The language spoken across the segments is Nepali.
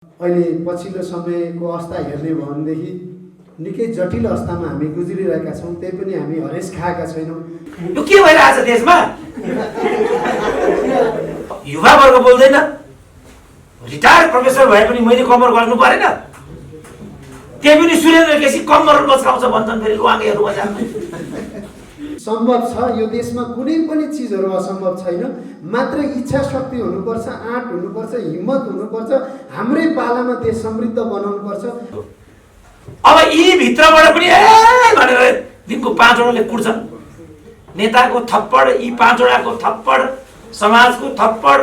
अहिले पछिल्लो समयको अवस्था हेर्ने हो भनेदेखि निकै जटिल अवस्थामा हामी गुज्रिरहेका छौँ। त्यही पनि हामी हरेस खाएका छैनौँ। यो के भइरहेछ देशमा? युवा वर्ग बोल्दैन, रिटायर्ड प्रोफेसर भए पनि मैले कम्मर गर्नु परेन, त्यही पनि सुरेन्द्र केसी कम्मर बचाउँछ भन्छन् फेरि लुवाङहरू बजारमा। सम्भव छ, यो देशमा कुनै पनि चिजहरू असम्भव छैन। मात्र इच्छा शक्ति हुनुपर्छ, आँट हुनुपर्छ, हिम्मत हुनुपर्छ। हाम्रै पालामा देश समृद्ध बनाउनुपर्छ। अब यी भित्रबाट पनि भनेर दिनको 5 वटाले कुट्छन्। नेताको थप्पड, यी 5 वटाको थप्पड, समाजको थप्पड,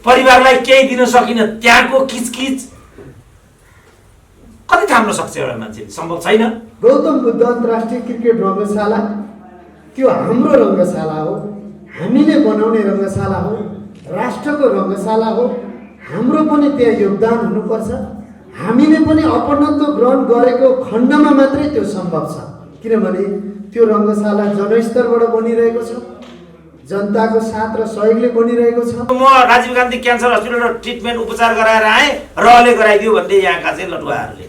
परिवारलाई केही दिन सकिन त्यहाँको किचकिच कति थाम्न सक्छ एउटा मान्छे? सम्भव छैन। गौतम बुद्ध अन्तर्राष्ट्रिय क्रिकेट रङ्गशाला त्यो हाम्रो रङ्गशाला हो, हामीले बनाउने रङ्गशाला हो, राष्ट्रको रङ्गशाला हो। हाम्रो पनि त्यहाँ योगदान हुनुपर्छ। हामीले पनि अपनत्व ग्रहण गरेको खण्डमा मात्रै त्यो सम्भव छ। किनभने त्यो रङ्गशाला जनस्तरबाट बनिरहेको छ, जनताको साथ र सहयोगले बनिरहेको छ। म राजीव गान्धी क्यान्सर हस्पिटलमा ट्रिटमेन्ट उपचार गराएर आएँ, रहले गराइदियो भन्दै यहाँका चाहिँ लटुवाहरूले।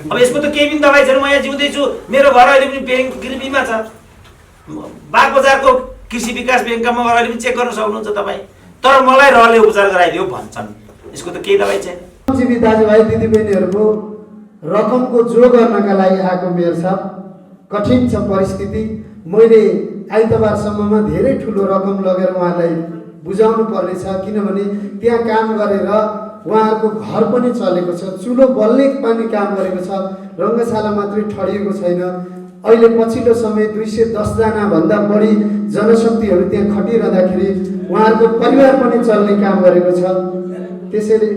अब यसको त केही पनि दबाई छैन। म यहाँ जिउँदैछु, मेरो घर अहिले पनि ब्याङ्क गिरबीमा छ। बागबजारको कृषि विकास ब्याङ्कमा म अहिले पनि चेक गर्न सक्नुहुन्छ तपाईँ। तर मलाई रहले उपचार गराइदियो भन्छन्। यसको त केही दबाई छैन। जीवी दाजुभाइ दिदीबहिनीहरूको रकमको जो गर्नका लागि आएको मेयर साहब, कठिन छ परिस्थिति। मैले आइतबारसम्ममा धेरै ठुलो रकम लगेर उहाँलाई बुझाउनु पर्नेछ। किनभने त्यहाँ काम गरेर उहाँहरूको घर पनि चलेको छ, चुलो बल्ने पनि काम गरेको छ, रङ्गशाला मात्रै ठडिएको छैन। अहिले पछिल्लो समय 210 जना भन्दा बढी जनशक्तिहरू त्यहाँ खटिरहँदाखेरि उहाँहरूको परिवार पनि चल्ने काम गरेको छ। त्यसैले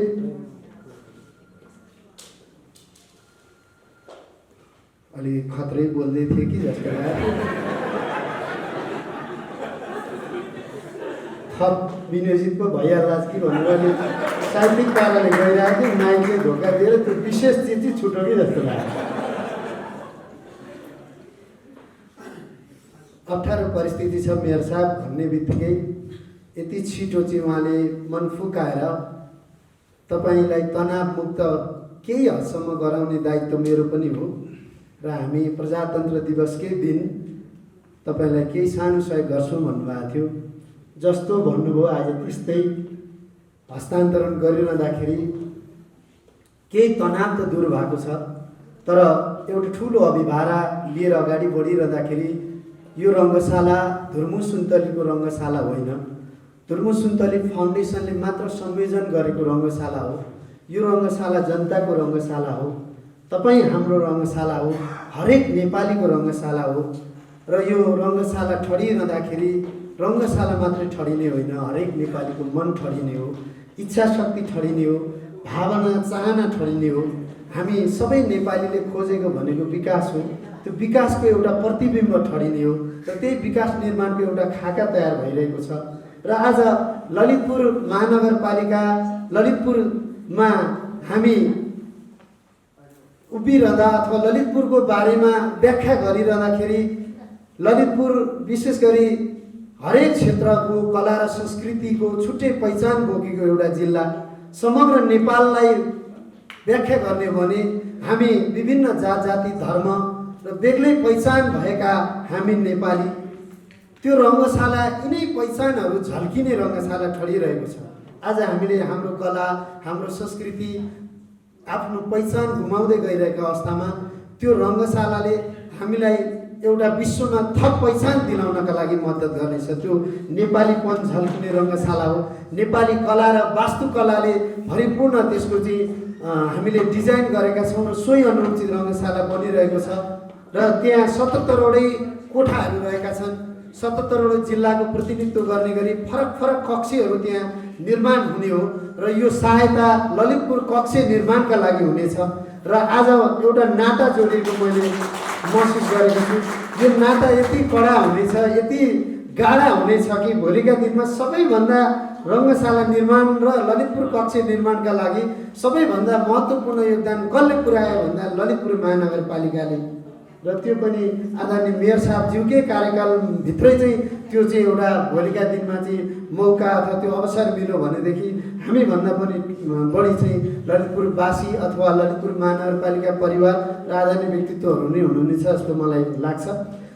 अलि खत्रै बोल्दै थिएँ कि जस्तो लाग्यो। थप विनियोजित पो भइहाल्ला कि भनेर अलि साहित्यिक पाराले गइरहेको थिएँ। माइकले धोका दिएर त्यो विशेष चिज चाहिँ छुट्यो कि जस्तो लाग्यो। अप्ठ्यारो परिस्थिति छ मेयर साहब भन्ने बित्तिकै यति छिटो चाहिँ उहाँले मन फुकाएर तपाईँलाई तनावमुक्त केही हदसम्म गराउने दायित्व मेरो पनि हो। र हामी प्रजातन्त्र दिवसकै दिन तपाईँलाई केही सानो सहयोग गर्छौँ भन्नुभएको थियो। जस्तो भन्नुभयो आज त्यस्तै हस्तान्तरण गरिरहँदाखेरि केही तनाव त दूर भएको छ। तर एउटा ठुलो अभिभारा लिएर अगाडि बढिरहँदाखेरि यो रङ्गशाला धुर्मु सुन्तलीको रङ्गशाला होइन, धुर्मु सुन्तली फाउन्डेसनले मात्र संयोजन गरेको रङ्गशाला हो। यो रङ्गशाला जनताको रङ्गशाला हो, तपाईँ हाम्रो रङ्गशाला हो, हरेक नेपालीको रङ्गशाला हो। र यो रङ्गशाला ठडिरहँदाखेरि रङ्गशाला मात्रै ठडिने होइन, हरेक नेपालीको मन ठडिने हो, इच्छा शक्ति ठडिने हो, भावना चाहना ठडिने हो। हामी सबै नेपालीले खोजेको भनेको विकास हो। त्यो विकासको एउटा प्रतिबिम्ब ठडिने हो र त्यही विकास निर्माणको एउटा खाका तयार भइरहेको छ। र आज ललितपुर महानगरपालिका ललितपुरमा हामी उभिरहँदा अथवा ललितपुरको बारेमा व्याख्या गरिरहँदाखेरि ललितपुर विशेष गरी हरेक क्षेत्रको कला र संस्कृतिको छुट्टै पहिचान बोकेको एउटा जिल्ला। समग्र नेपाललाई व्याख्या गर्ने हो भने हामी विभिन्न जात जाति धर्म र बेग्लै पहिचान भएका हामी नेपाली। त्यो रङ्गशाला यिनै पहिचानहरू झल्किने रङ्गशाला ठडिरहेको छ। आज हामीले हाम्रो कला, हाम्रो संस्कृति, आफ्नो पहिचान गुमाउँदै गइरहेको अवस्थामा त्यो रङ्गशालाले हामीलाई एउटा विश्वमा थप पहिचान दिलाउनका लागि मद्दत गर्नेछ। त्यो नेपालीपन झल्किने रङ्गशाला हो। नेपाली कला र वास्तुकलाले भरिपूर्ण त्यसको चाहिँ हामीले डिजाइन गरेका छौँ र सोही अनुरूप चाहिँ रङ्गशाला बनिरहेको छ। र त्यहाँ 77वटै कोठाहरू रहेका छन्। 77वटा जिल्लाको प्रतिनिधित्व गर्ने गरी फरक फरक कक्षहरू त्यहाँ निर्माण हुने हो र यो सहायता ललितपुर कक्ष निर्माणका लागि हुनेछ। र आज एउटा नाता जोडिएको मैले महसुस गरेको छु। यो नाता यति कडा हुनेछ, यति गाढा हुनेछ कि भोलिका दिनमा सबैभन्दा रङ्गशाला निर्माण र ललितपुर कक्ष निर्माणका लागि सबैभन्दा महत्त्वपूर्ण योगदान कसले पुर्यायो भन्दा ललितपुर महानगरपालिकाले र त्यो पनि आदरणीय मेयर साहबज्यूकै कार्यकालभित्रै चाहिँ त्यो चाहिँ एउटा भोलिका दिनमा चाहिँ मौका अथवा त्यो अवसर मिल्यो भनेदेखि हामीभन्दा पनि बढी चाहिँ ललितपुरवासी अथवा ललितपुर महानगरपालिका परिवार र आदरणीय व्यक्तित्वहरू नै हुनुहुनेछ जस्तो मलाई लाग्छ।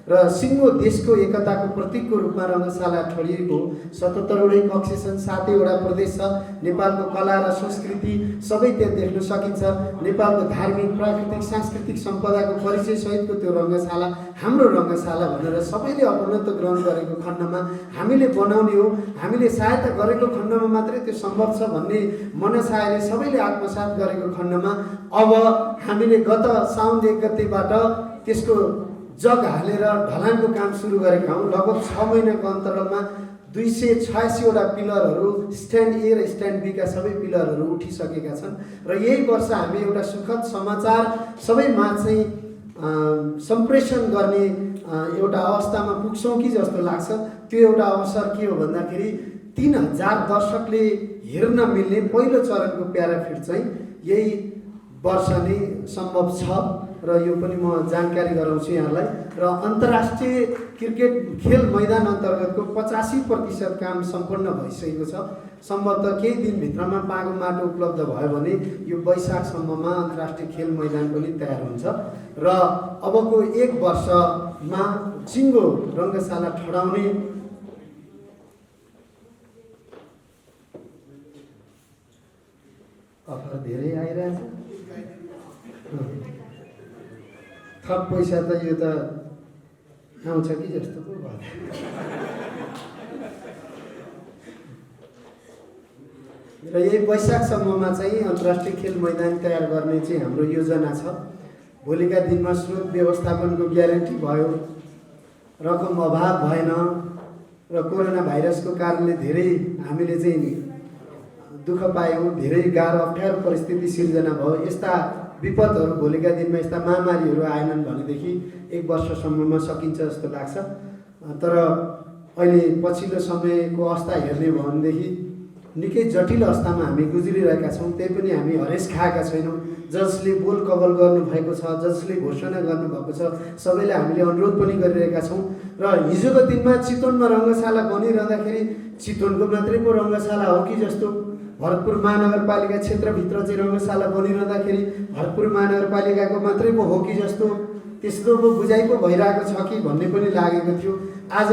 र सिङ्गो देशको एकताको प्रतीकको रूपमा रङ्गशाला ठडिएको 77वटै कक्ष छन्, 7वटा प्रदेश छ। नेपालको कला र संस्कृति सबै त्यहाँ देख्न सकिन्छ। नेपालको धार्मिक, प्राकृतिक, सांस्कृतिक सम्पदाको परिचय सहितको त्यो रङ्गशाला हाम्रो रङ्गशाला भनेर सबैले अपनत्व ग्रहण गरेको खण्डमा हामीले बनाउने हो। हामीले सहायता गरेको खण्डमा मात्रै त्यो सम्भव छ भन्ने मनसायले सबैले आत्मसात गरेको खण्डमा अब हामीले गत साउन 1 गतेबाट त्यसको जग हालेर ढलानको काम सुरु गरेका हौँ। लगभग 6 महिनाको अन्तरालमा 286वटा पिलरहरू स्ट्यान्ड ए र स्ट्यान्ड बी का सबै पिलरहरू उठिसकेका छन्। र यही वर्ष हामी एउटा सुखद समाचार सबैमा चाहिँ सम्प्रेषण गर्ने एउटा अवस्थामा पुग्छौँ कि जस्तो लाग्छ। त्यो एउटा अवसर के हो भन्दाखेरि 3000 दर्शकले हेर्न मिल्ने पहिलो चरणको प्याराफिट चाहिँ यही वर्ष नै सम्भव छ र यो पनि म जानकारी गराउँछु यहाँलाई। र अन्तर्राष्ट्रिय क्रिकेट खेल मैदान अन्तर्गतको 85% काम सम्पन्न भइसकेको छ। सम्भवतः केही दिनभित्रमा पागो माटो उपलब्ध भयो भने यो वैशाखसम्ममा अन्तर्राष्ट्रिय खेल मैदान पनि तयार हुन्छ। र अबको 1 वर्षमा सिङ्गो रङ्गशाला ठडाउने अफर धेरै आइरहेछ। थप पैसा त यो त आउँछ कि जस्तो पो भयो। र यही वैशाखसम्ममा चाहिँ अन्तर्राष्ट्रिय खेल मैदान तयार गर्ने चाहिँ हाम्रो योजना छ। भोलिका दिनमा स्रोत व्यवस्थापनको ग्यारेन्टी भयो, रकम अभाव भएन र कोरोना भाइरसको कारणले धेरै हामीले चाहिँ दुःख पायौँ, धेरै गाह्रो अप्ठ्यारो परिस्थिति सिर्जना भयो। यस्ता विपदहरू भोलिका दिनमा यस्ता महामारीहरू आएनन् भनेदेखि 1 वर्षसम्ममा सकिन्छ जस्तो लाग्छ। तर अहिले पछिल्लो समयको अवस्था हेर्ने हो भनेदेखि निकै जटिल अवस्थामा हामी गुज्रिरहेका छौँ। त्यही पनि हामी हरेस खाएका छैनौँ। जसले बोल कबल गर्नुभएको छ, जसले घोषणा गर्नुभएको छ, सबैलाई हामीले अनुरोध पनि गरिरहेका छौँ। र हिजोको दिनमा चितवनमा रङ्गशाला बनिरहँदाखेरि चितवनको मात्रै पो रङ्गशाला हो कि जस्तो, भरतपुर महानगरपालिका क्षेत्रभित्र चाहिँ रङ्गशाला बनिरहँदाखेरि भरतपुर महानगरपालिकाको मात्रै पो हो कि जस्तो, त्यस्तो पो बुझाइ पो भइरहेको छ कि भन्ने पनि लागेको थियो। आज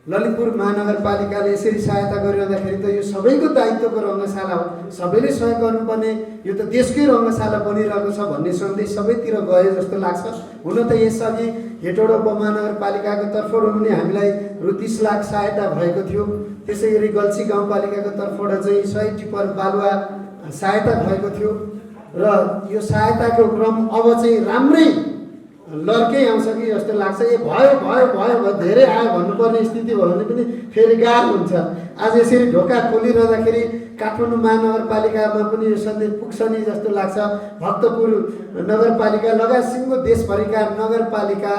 ललितपुर महानगरपालिकाले यसरी सहायता गरिरहँदाखेरि त यो सबैको दायित्वको रङ्गशाला हो, सबैले सहयोग गर्नुपर्ने, यो त देशकै रङ्गशाला बनिरहेको छ भन्ने सन्देश सबैतिर गयो जस्तो लाग्छ। हुन त यसअघि हेटौडा उपमहानगरपालिकाको तर्फबाट पनि हामीलाई रु 30 लाख सहायता भएको थियो। त्यसै गरी गल्छी गाउँपालिकाको तर्फबाट चाहिँ 100 टिपर बालुवा सहायता भएको थियो। र यो सहायताको क्रम अब चाहिँ राम्रै लड्कै आउँछ कि जस्तो लाग्छ। ए भयो भयो भयो धेरै आयो भन्नुपर्ने स्थिति भयो भने पनि फेरि गाह्रो हुन्छ। आज यसरी ढोका खोलिरहँदाखेरि काठमाडौँ महानगरपालिकामा पनि यो सन्देश पुग्छ नि जस्तो लाग्छ। भक्तपुर नगरपालिका लगायत सिङ्गो देशभरिका नगरपालिका,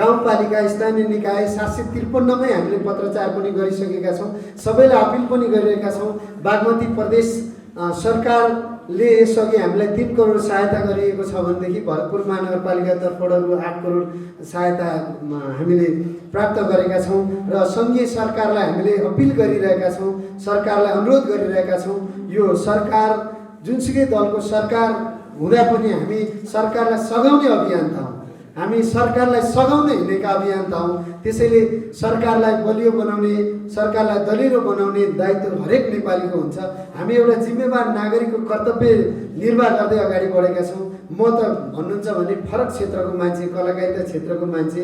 गाउँपालिका, स्थानीय निकाय 753मै हामीले पत्रचार पनि गरिसकेका छौँ। सबैलाई अपिल पनि गरिरहेका छौँ। बागमती प्रदेश सरकारले यसअघि हामीलाई 3 करोड सहायता गरिएको छ भनेदेखि भरतपुर महानगरपालिका तर्फबाट रु 8 करोड सहायता हामीले प्राप्त गरेका छौँ। र सङ्घीय सरकारलाई हामीले अपिल गरिरहेका छौँ, सरकारलाई अनुरोध गरिरहेका छौँ। यो सरकार जुनसुकै दलको सरकार हुँदा पनि हामी सरकारलाई सघाउने अभियान्ता हौँ, हामी सरकारलाई सघाउन हिँडेका अभियान्ता हौँ। त्यसैले सरकारलाई बलियो बनाउने, सरकारलाई दलिलो बनाउने दायित्व हरेक नेपालीको हुन्छ। हामी एउटा जिम्मेवार नागरिकको कर्तव्य निर्वाह गर्दै अगाडि बढेका छौँ। म त भन्नुहुन्छ भने फरक क्षेत्रको मान्छे, कलाकारिता क्षेत्रको मान्छे।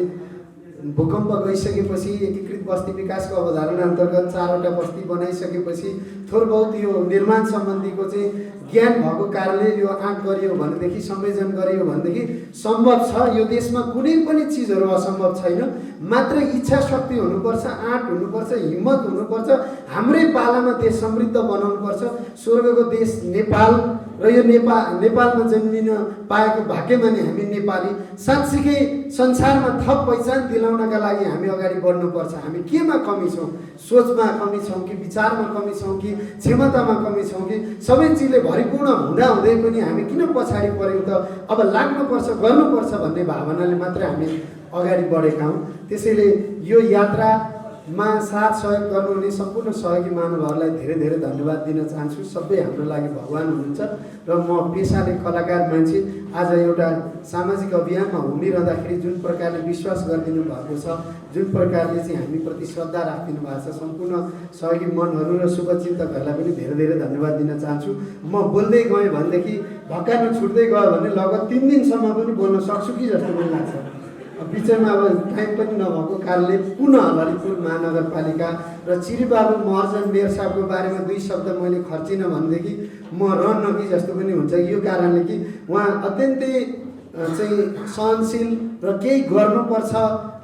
भूकम्प गइसकेपछि एकीकृत बस्ती विकासको अवधारणा अन्तर्गत 4वटा बस्ती बनाइसकेपछि थोर बहुत यो निर्माण सम्बन्धीको चाहिँ ज्ञान भएको कारणले यो आँट गरियो भनेदेखि, संयोजन गरियो भनेदेखि सम्भव छ। यो देशमा कुनै पनि चिजहरू असम्भव छैन। मात्र इच्छा शक्ति हुनुपर्छ, आँट हुनुपर्छ, हिम्मत हुनुपर्छ। हाम्रै पालामा देश समृद्ध बनाउनुपर्छ। स्वर्गको देश नेपाल र यो नेपालमा जन्मिन पाएको भाग्यमा नि हामी नेपाली साँच्चीकै संसारमा थप पहिचान दिलाउनका लागि हामी अगाडि बढ्नुपर्छ। हामी केमा कमी छौँ? सोचमा कमी छौँ कि विचारमा कमी छौँ कि क्षमतामा कमी छौँ कि सबै चिजले भरिपूर्ण हुँदै पनि हामी किन पछाडि पऱ्यौँ त? अब लाग्नुपर्छ, गर्नुपर्छ भन्ने भावनाले मात्रै हामी अगाडि बढेका हौँ। त्यसैले यो यात्रामा साथ सहयोग गर्नुहुने सम्पूर्ण सहयोगी महानुभावहरूलाई धेरै धेरै धन्यवाद दिन चाहन्छु। सबै हाम्रो लागि भगवान् हुनुहुन्छ र म पेसाले कलाकार मान्छे आज एउटा सामाजिक अभियानमा हुमिरहँदाखेरि जुन प्रकारले विश्वास गरिदिनु भएको छ, जुन प्रकारले चाहिँ हामीप्रति श्रद्धा राखिदिनु भएको छ, सम्पूर्ण सहयोगी मनहरू र शुभचिन्तकहरूलाई पनि धेरै धेरै धन्यवाद दिन चाहन्छु। म बोल्दै गएँ भनेदेखि भक्कानु छुट्दै गयो भने लगभग 3 दिनसम्म पनि बोल्न सक्छु कि जस्तो पनि लाग्छ। बिचमा अब टाइम पनि नभएको कारणले पुनः ललितपुर महानगरपालिका र चिरीबाबु महर्जन मेयर साहबको बारेमा 2 शब्द मैले खर्चिनँ भनेदेखि म रहन्न कि जस्तो पनि हुन्छ। यो कारणले कि उहाँ अत्यन्तै चाहिँ सहनशील र केही गर्नुपर्छ,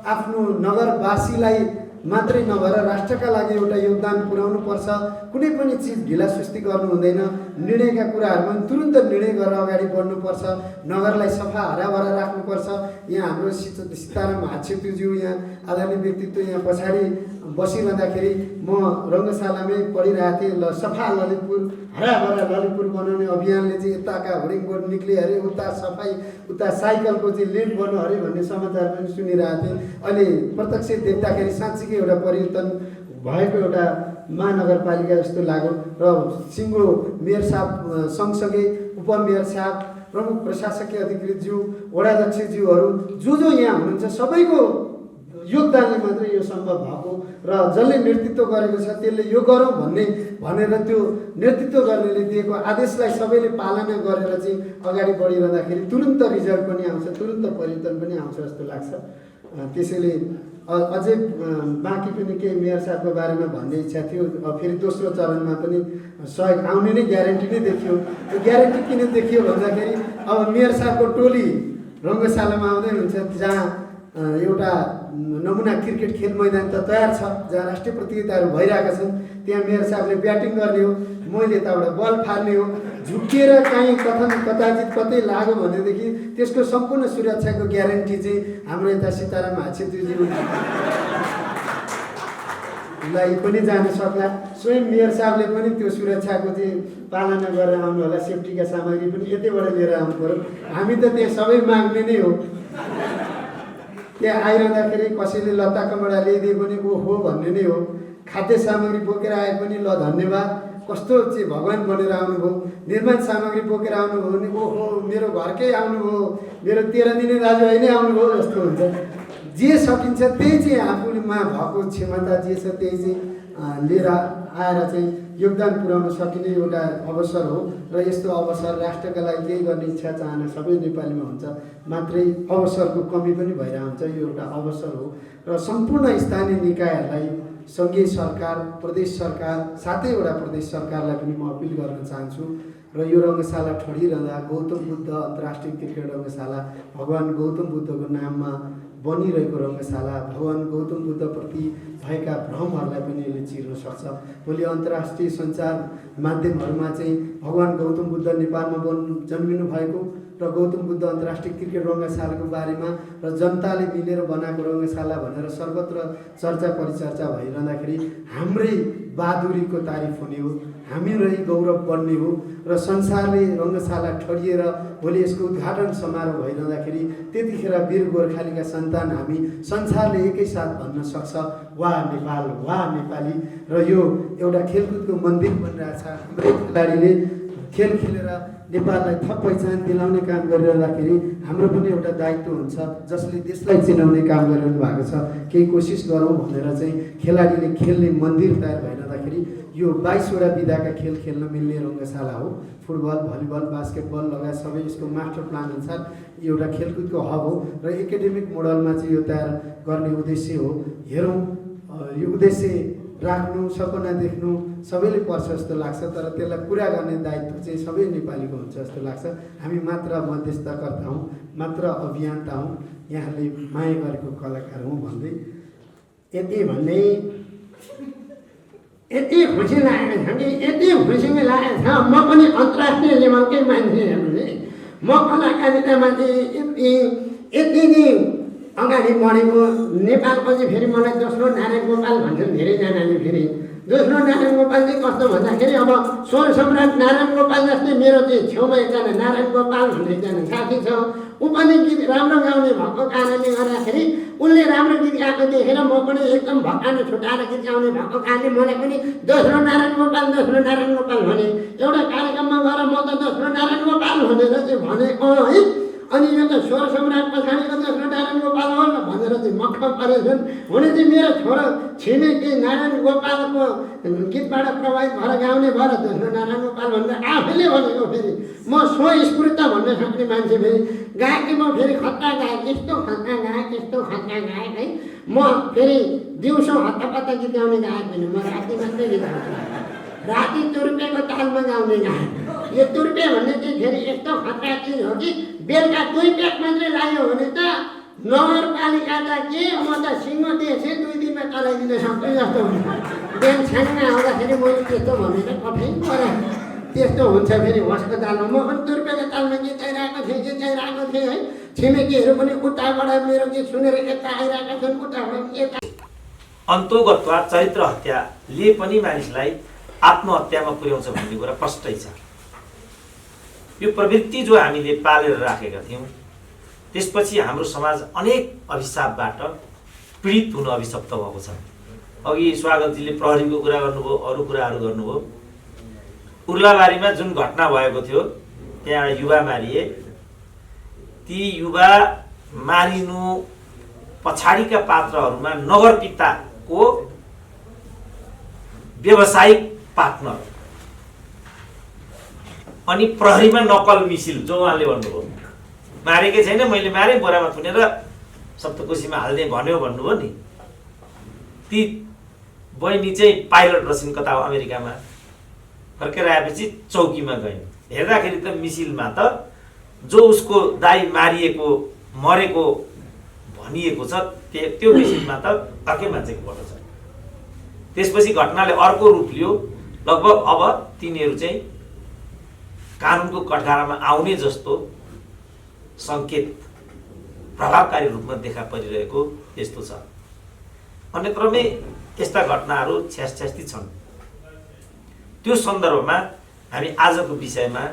आफ्नो नगरवासीलाई मात्रै नभएर राष्ट्रका लागि एउटा योगदान पुर्याउनुपर्छ, कुनै पनि चिज ढिलासुस्ती गर्नु हुँदैन, निर्णयका कुराहरूमा तुरुन्त निर्णय गरेर अगाडि बढ्नुपर्छ, नगरलाई सफा हराभरा राख्नुपर्छ। यहाँ हाम्रो सीताराम हाच्छेत्रीज्यू यहाँ आदरणीय व्यक्तित्व यहाँ पछाडि बसिरहँदाखेरि म रङ्गशालामै पढिरहेको थिएँ। सफा ललितपुर, हराभरा ललितपुर बनाउने अभियानले चाहिँ यताका होर्डिङ बोर्ड निक्ले अरे, उता सफाइ, उता साइकलको चाहिँ लेन बन्नु अरे भन्ने समाचार पनि सुनिरहेको थिएँ। अहिले प्रत्यक्ष देख्दाखेरि साँच्चीकै एउटा परिवर्तन भएको एउटा महानगरपालिका जस्तो लाग्यो। र सिङ्गो मेयर साहब सँगसँगै उपमेयर साहब, प्रमुख प्रशासकीय अधिकृतज्यू, वडाध्यक्षज्यूहरू जो यहाँ हुनुहुन्छ सबैको योगदानले मात्रै यो सम्भव भएको र जसले नेतृत्व गरेको छ त्यसले यो गरौँ भनेर त्यो नेतृत्व गर्नेले दिएको आदेशलाई सबैले पालना गरेर चाहिँ अगाडि बढिरहँदाखेरि तुरुन्त रिजल्ट पनि आउँछ, तुरुन्त परिवर्तन पनि आउँछ जस्तो लाग्छ। त्यसैले अझै बाँकी पनि केही मेयर साहबको बारेमा भन्ने इच्छा थियो। फेरि दोस्रो चरणमा पनि सहयोग आउने नै ग्यारेन्टी नै देखियो। त्यो ग्यारेन्टी किन देखियो भन्दाखेरि अब मेयर साहबको टोली रङ्गशालामा आउँदै हुन्छ, जहाँ एउटा नमुना क्रिकेट खेल मैदान त तयार छ, जहाँ राष्ट्रिय प्रतियोगिताहरू भइरहेका छन्। त्यहाँ मेयर साहबले ब्याटिङ गर्ने हो, मैले यताबाट बल फाल्ने हो। झुक्किएर काहीँ कथाचित कतै लाग्यो भनेदेखि त्यसको सम्पूर्ण सुरक्षाको ग्यारेन्टी चाहिँ हाम्रो यता सीताराम हाच्छेत्रीज्यूलाई पनि जान सक्ला। स्वयं मेयर साहबले पनि त्यो सुरक्षाको चाहिँ पालना गरेर आउनु होला। सेफ्टीका सामग्री पनि यतैबाट लिएर आउनु पऱ्यो। हामी त त्यहाँ सबै माग्ने नै हो। त्यहाँ आइरहँदाखेरि कसैले लत्ता कपडा ल्याइदिए पनि ओहो भन्ने नै हो। खाद्य सामग्री बोकेर आए पनि ल धन्यवाद, कस्तो चाहिँ भगवान् बनेर आउनुभयो। निर्माण सामग्री बोकेर आउनुभयो भने ओहो मेरो घरकै आउनुभयो, मेरो 13 दिने दाजुभाइ नै आउनुभयो जस्तो हुन्छ। जे सकिन्छ त्यही चाहिँ आफूमा भएको क्षमता जे छ त्यही चाहिँ लिएर आएर चाहिँ योगदान पुर्याउन सकिने एउटा अवसर हो। र यस्तो अवसर राष्ट्रका लागि केही गर्ने इच्छा चाहना सबै नेपालीमा हुन्छ, मात्रै अवसरको कमी पनि भइरहेको हुन्छ। यो एउटा अवसर हो र सम्पूर्ण स्थानीय निकायहरूलाई, सङ्घीय सरकार, प्रदेश सरकार, 7वटा प्रदेश सरकारलाई पनि म अपिल गर्न चाहन्छु। र यो रङ्गशाला ठडिरहँदा गौतम बुद्ध अन्तर्राष्ट्रिय क्रिकेट रङ्गशाला भगवान् गौतम बुद्धको नाममा बनिरहेको रङ्गशाला, भगवान् गौतम बुद्धप्रति भएका भ्रमहरूलाई पनि यसले चिर्न सक्छ। भोलि अन्तर्राष्ट्रिय सञ्चार माध्यमहरूमा चाहिँ भगवान् गौतम बुद्ध नेपालमा जन्मिनु भएको र गौतम बुद्ध अन्तर्राष्ट्रिय क्रिकेट रङ्गशालाको बारेमा र जनताले मिलेर बनाएको रङ्गशाला भनेर सर्वत्र चर्चा परिचर्चा भइरहँदाखेरि हाम्रै बहादुरीको तारिफ हुने हो, हामीरै गौरव बढ्ने हो। र संसारले रङ्गशाला ठडिएर भोलि यसको उद्घाटन समारोह भइरहँदाखेरि त्यतिखेर वीर गोर्खालीका सन्तान हामी संसारले एकैसाथ भन्न सक्छ वाह नेपाल, वाह नेपाली। र यो एउटा खेलकुदको मन्दिर बनिरहेछ। हाम्रै खेलाडीले खेल खेलेर नेपाललाई थप पहिचान दिलाउने काम गरिरहँदाखेरि हाम्रो पनि एउटा दायित्व हुन्छ, जसले देशलाई चिनाउने काम गरिरहनु भएको छ। केही कोसिस गरौँ भनेर चाहिँ खेलाडीले खेल्ने मन्दिर तयार भइरहँदाखेरि यो 22वटा विधाका खेल खेल्न मिल्ने रङ्गशाला हो। फुटबल, भलिबल, बास्केटबल लगायत सबै यसको मास्टर प्लान अनुसार एउटा खेलकुदको हब हो र एकाडेमिक मोडलमा चाहिँ यो तयार गर्ने उद्देश्य हो। हेरौँ, यो उद्देश्य राख्नु, सपना देख्नु सबैले पर्छ जस्तो लाग्छ, तर त्यसलाई पुरा गर्ने दायित्व चाहिँ सबै नेपालीको हुन्छ जस्तो लाग्छ। हामी मात्र मध्यस्थकर्ता हौँ, मात्र अभियन्ता हौँ, यहाँले माया गरेको कलाकार हौँ भन्दै यति भन्ने यति खुसी लागेको छ कि यति खुसी लागेको छ। म पनि अन्तर्राष्ट्रिय लेभलकै मान्छे हेर्नु म कलाकारितामा चाहिँ यति नै अगाडि बढेको। नेपालपछि फेरि मलाई दोस्रो नारायण गोपाल भन्छन् धेरैजनाले। फेरि दोस्रो नारायण गोपाल चाहिँ कस्तो भन्दाखेरि अब स्वर सम्राट नारायण गोपाल जस्तै मेरो चाहिँ छेउमा एकजना नारायण गोपाल भन्ने एकजना साथी छ। ऊ पनि गीत राम्रो गाउने भएको कारणले गर्दाखेरि उसले राम्रो गीत गाएको देखेर म पनि एकदम भक्कानो छुट्याएर गीत गाउने भएको कारणले मलाई पनि दोस्रो नारायण गोपाल भने। एउटा कार्यक्रममा गएर म त दोस्रो नारायण गोपाल भनेर चाहिँ भने है। अनि यो त स्वर सम्राट पछाडिको दोस्रो नारायण गोपाल हो भनेर चाहिँ मक्ख परेछन्। हुन चाहिँ मेरो छोरो छिमेकी नारायण गोपालको गीतबाट प्रभावित भएर गाउने भएर दोस्रो नारायण गोपाल भनेर आफैले भनेको। फेरि म स्वस्फूर्त भन्न सक्ने मान्छे। फेरि गाएँ म फेरि खतरा गाएँ, यस्तो खतरा गाएँ है। म फेरि दिउँसो हत्तापत्ता गीत गाउने गाएँ पनि म राति मात्रै गीत गाउँछु। राति तुर्पेको तालमा गाउने गाएँ। यो तुर्पे भन्ने चाहिँ फेरि यस्तो खतरा चिज हो कि बेलुका 2 प्याक मात्रै लाग्यो भने त नगरपालिकाका के म त सिङ्गो देशै 2 दिनमा चलाइदिन सक्छु जस्तो हुन्छ। बिहान छानमा आउँदाखेरि मैले त्यस्तो भनेर कठै परेँ। त्यस्तो हुन्छ फेरि होसको तालमा। म पनि तुर्पेको तालमा गीत गाइरहेको थिएँ है। छिमेकीहरू पनि उताबाट मेरो गीत सुनेर यता आइरहेका छन्, उताबाट यता। अन्तोगत्वा चरित्र हत्याले पनि मानिसलाई आत्महत्यामा पुर्याउँछ भन्ने कुरा प्रष्टै छ। यो प्रवृत्ति जो हामीले पालेर राखेका थियौँ त्यसपछि हाम्रो समाज अनेक अभिशापबाट पीडित हुन अभिशप्त भएको छ। अघि स्वागतजीले प्रहरीको कुरा गर्नुभयो, अरू कुराहरू गर्नुभयो। उर्लाबारीमा जुन घटना भएको थियो त्यहाँ एउटा युवा मारिए। ती युवा मारिनु पछाडिका पात्रहरूमा नगरपिताको व्यावसायिक पार्टनर अनि प्रहरीमा नक्कल मिसिल जो उहाँले भन्नुभयो। मारेकै छैन, मैले मारेँ, बोरामा थुनेर सप्तकोशीमा हाल्ने भन्यो भन्नुभयो नि। ती बहिनी चाहिँ पाइलट रहेछन् कता हो अमेरिकामा। फर्केर आएपछि चौकीमा गइन्। हेर्दाखेरि त मिसिलमा त जो उसको दाइ मारिएको मरेको भनिएको छ त्यो मिसिलमा त अर्कै मान्छेको फोटो छ। त्यसपछि घटनाले अर्को रूप लियो। लगभग अब तिनीहरू चाहिँ कानुनको कठघरामा आउने जस्तो सङ्केत प्रभावकारी रूपमा देखा परिरहेको यस्तो छ। अन्यत्रमै यस्ता घटनाहरू छ्यास्छ्यास्ती छन्। त्यो सन्दर्भमा हामी आजको विषयमा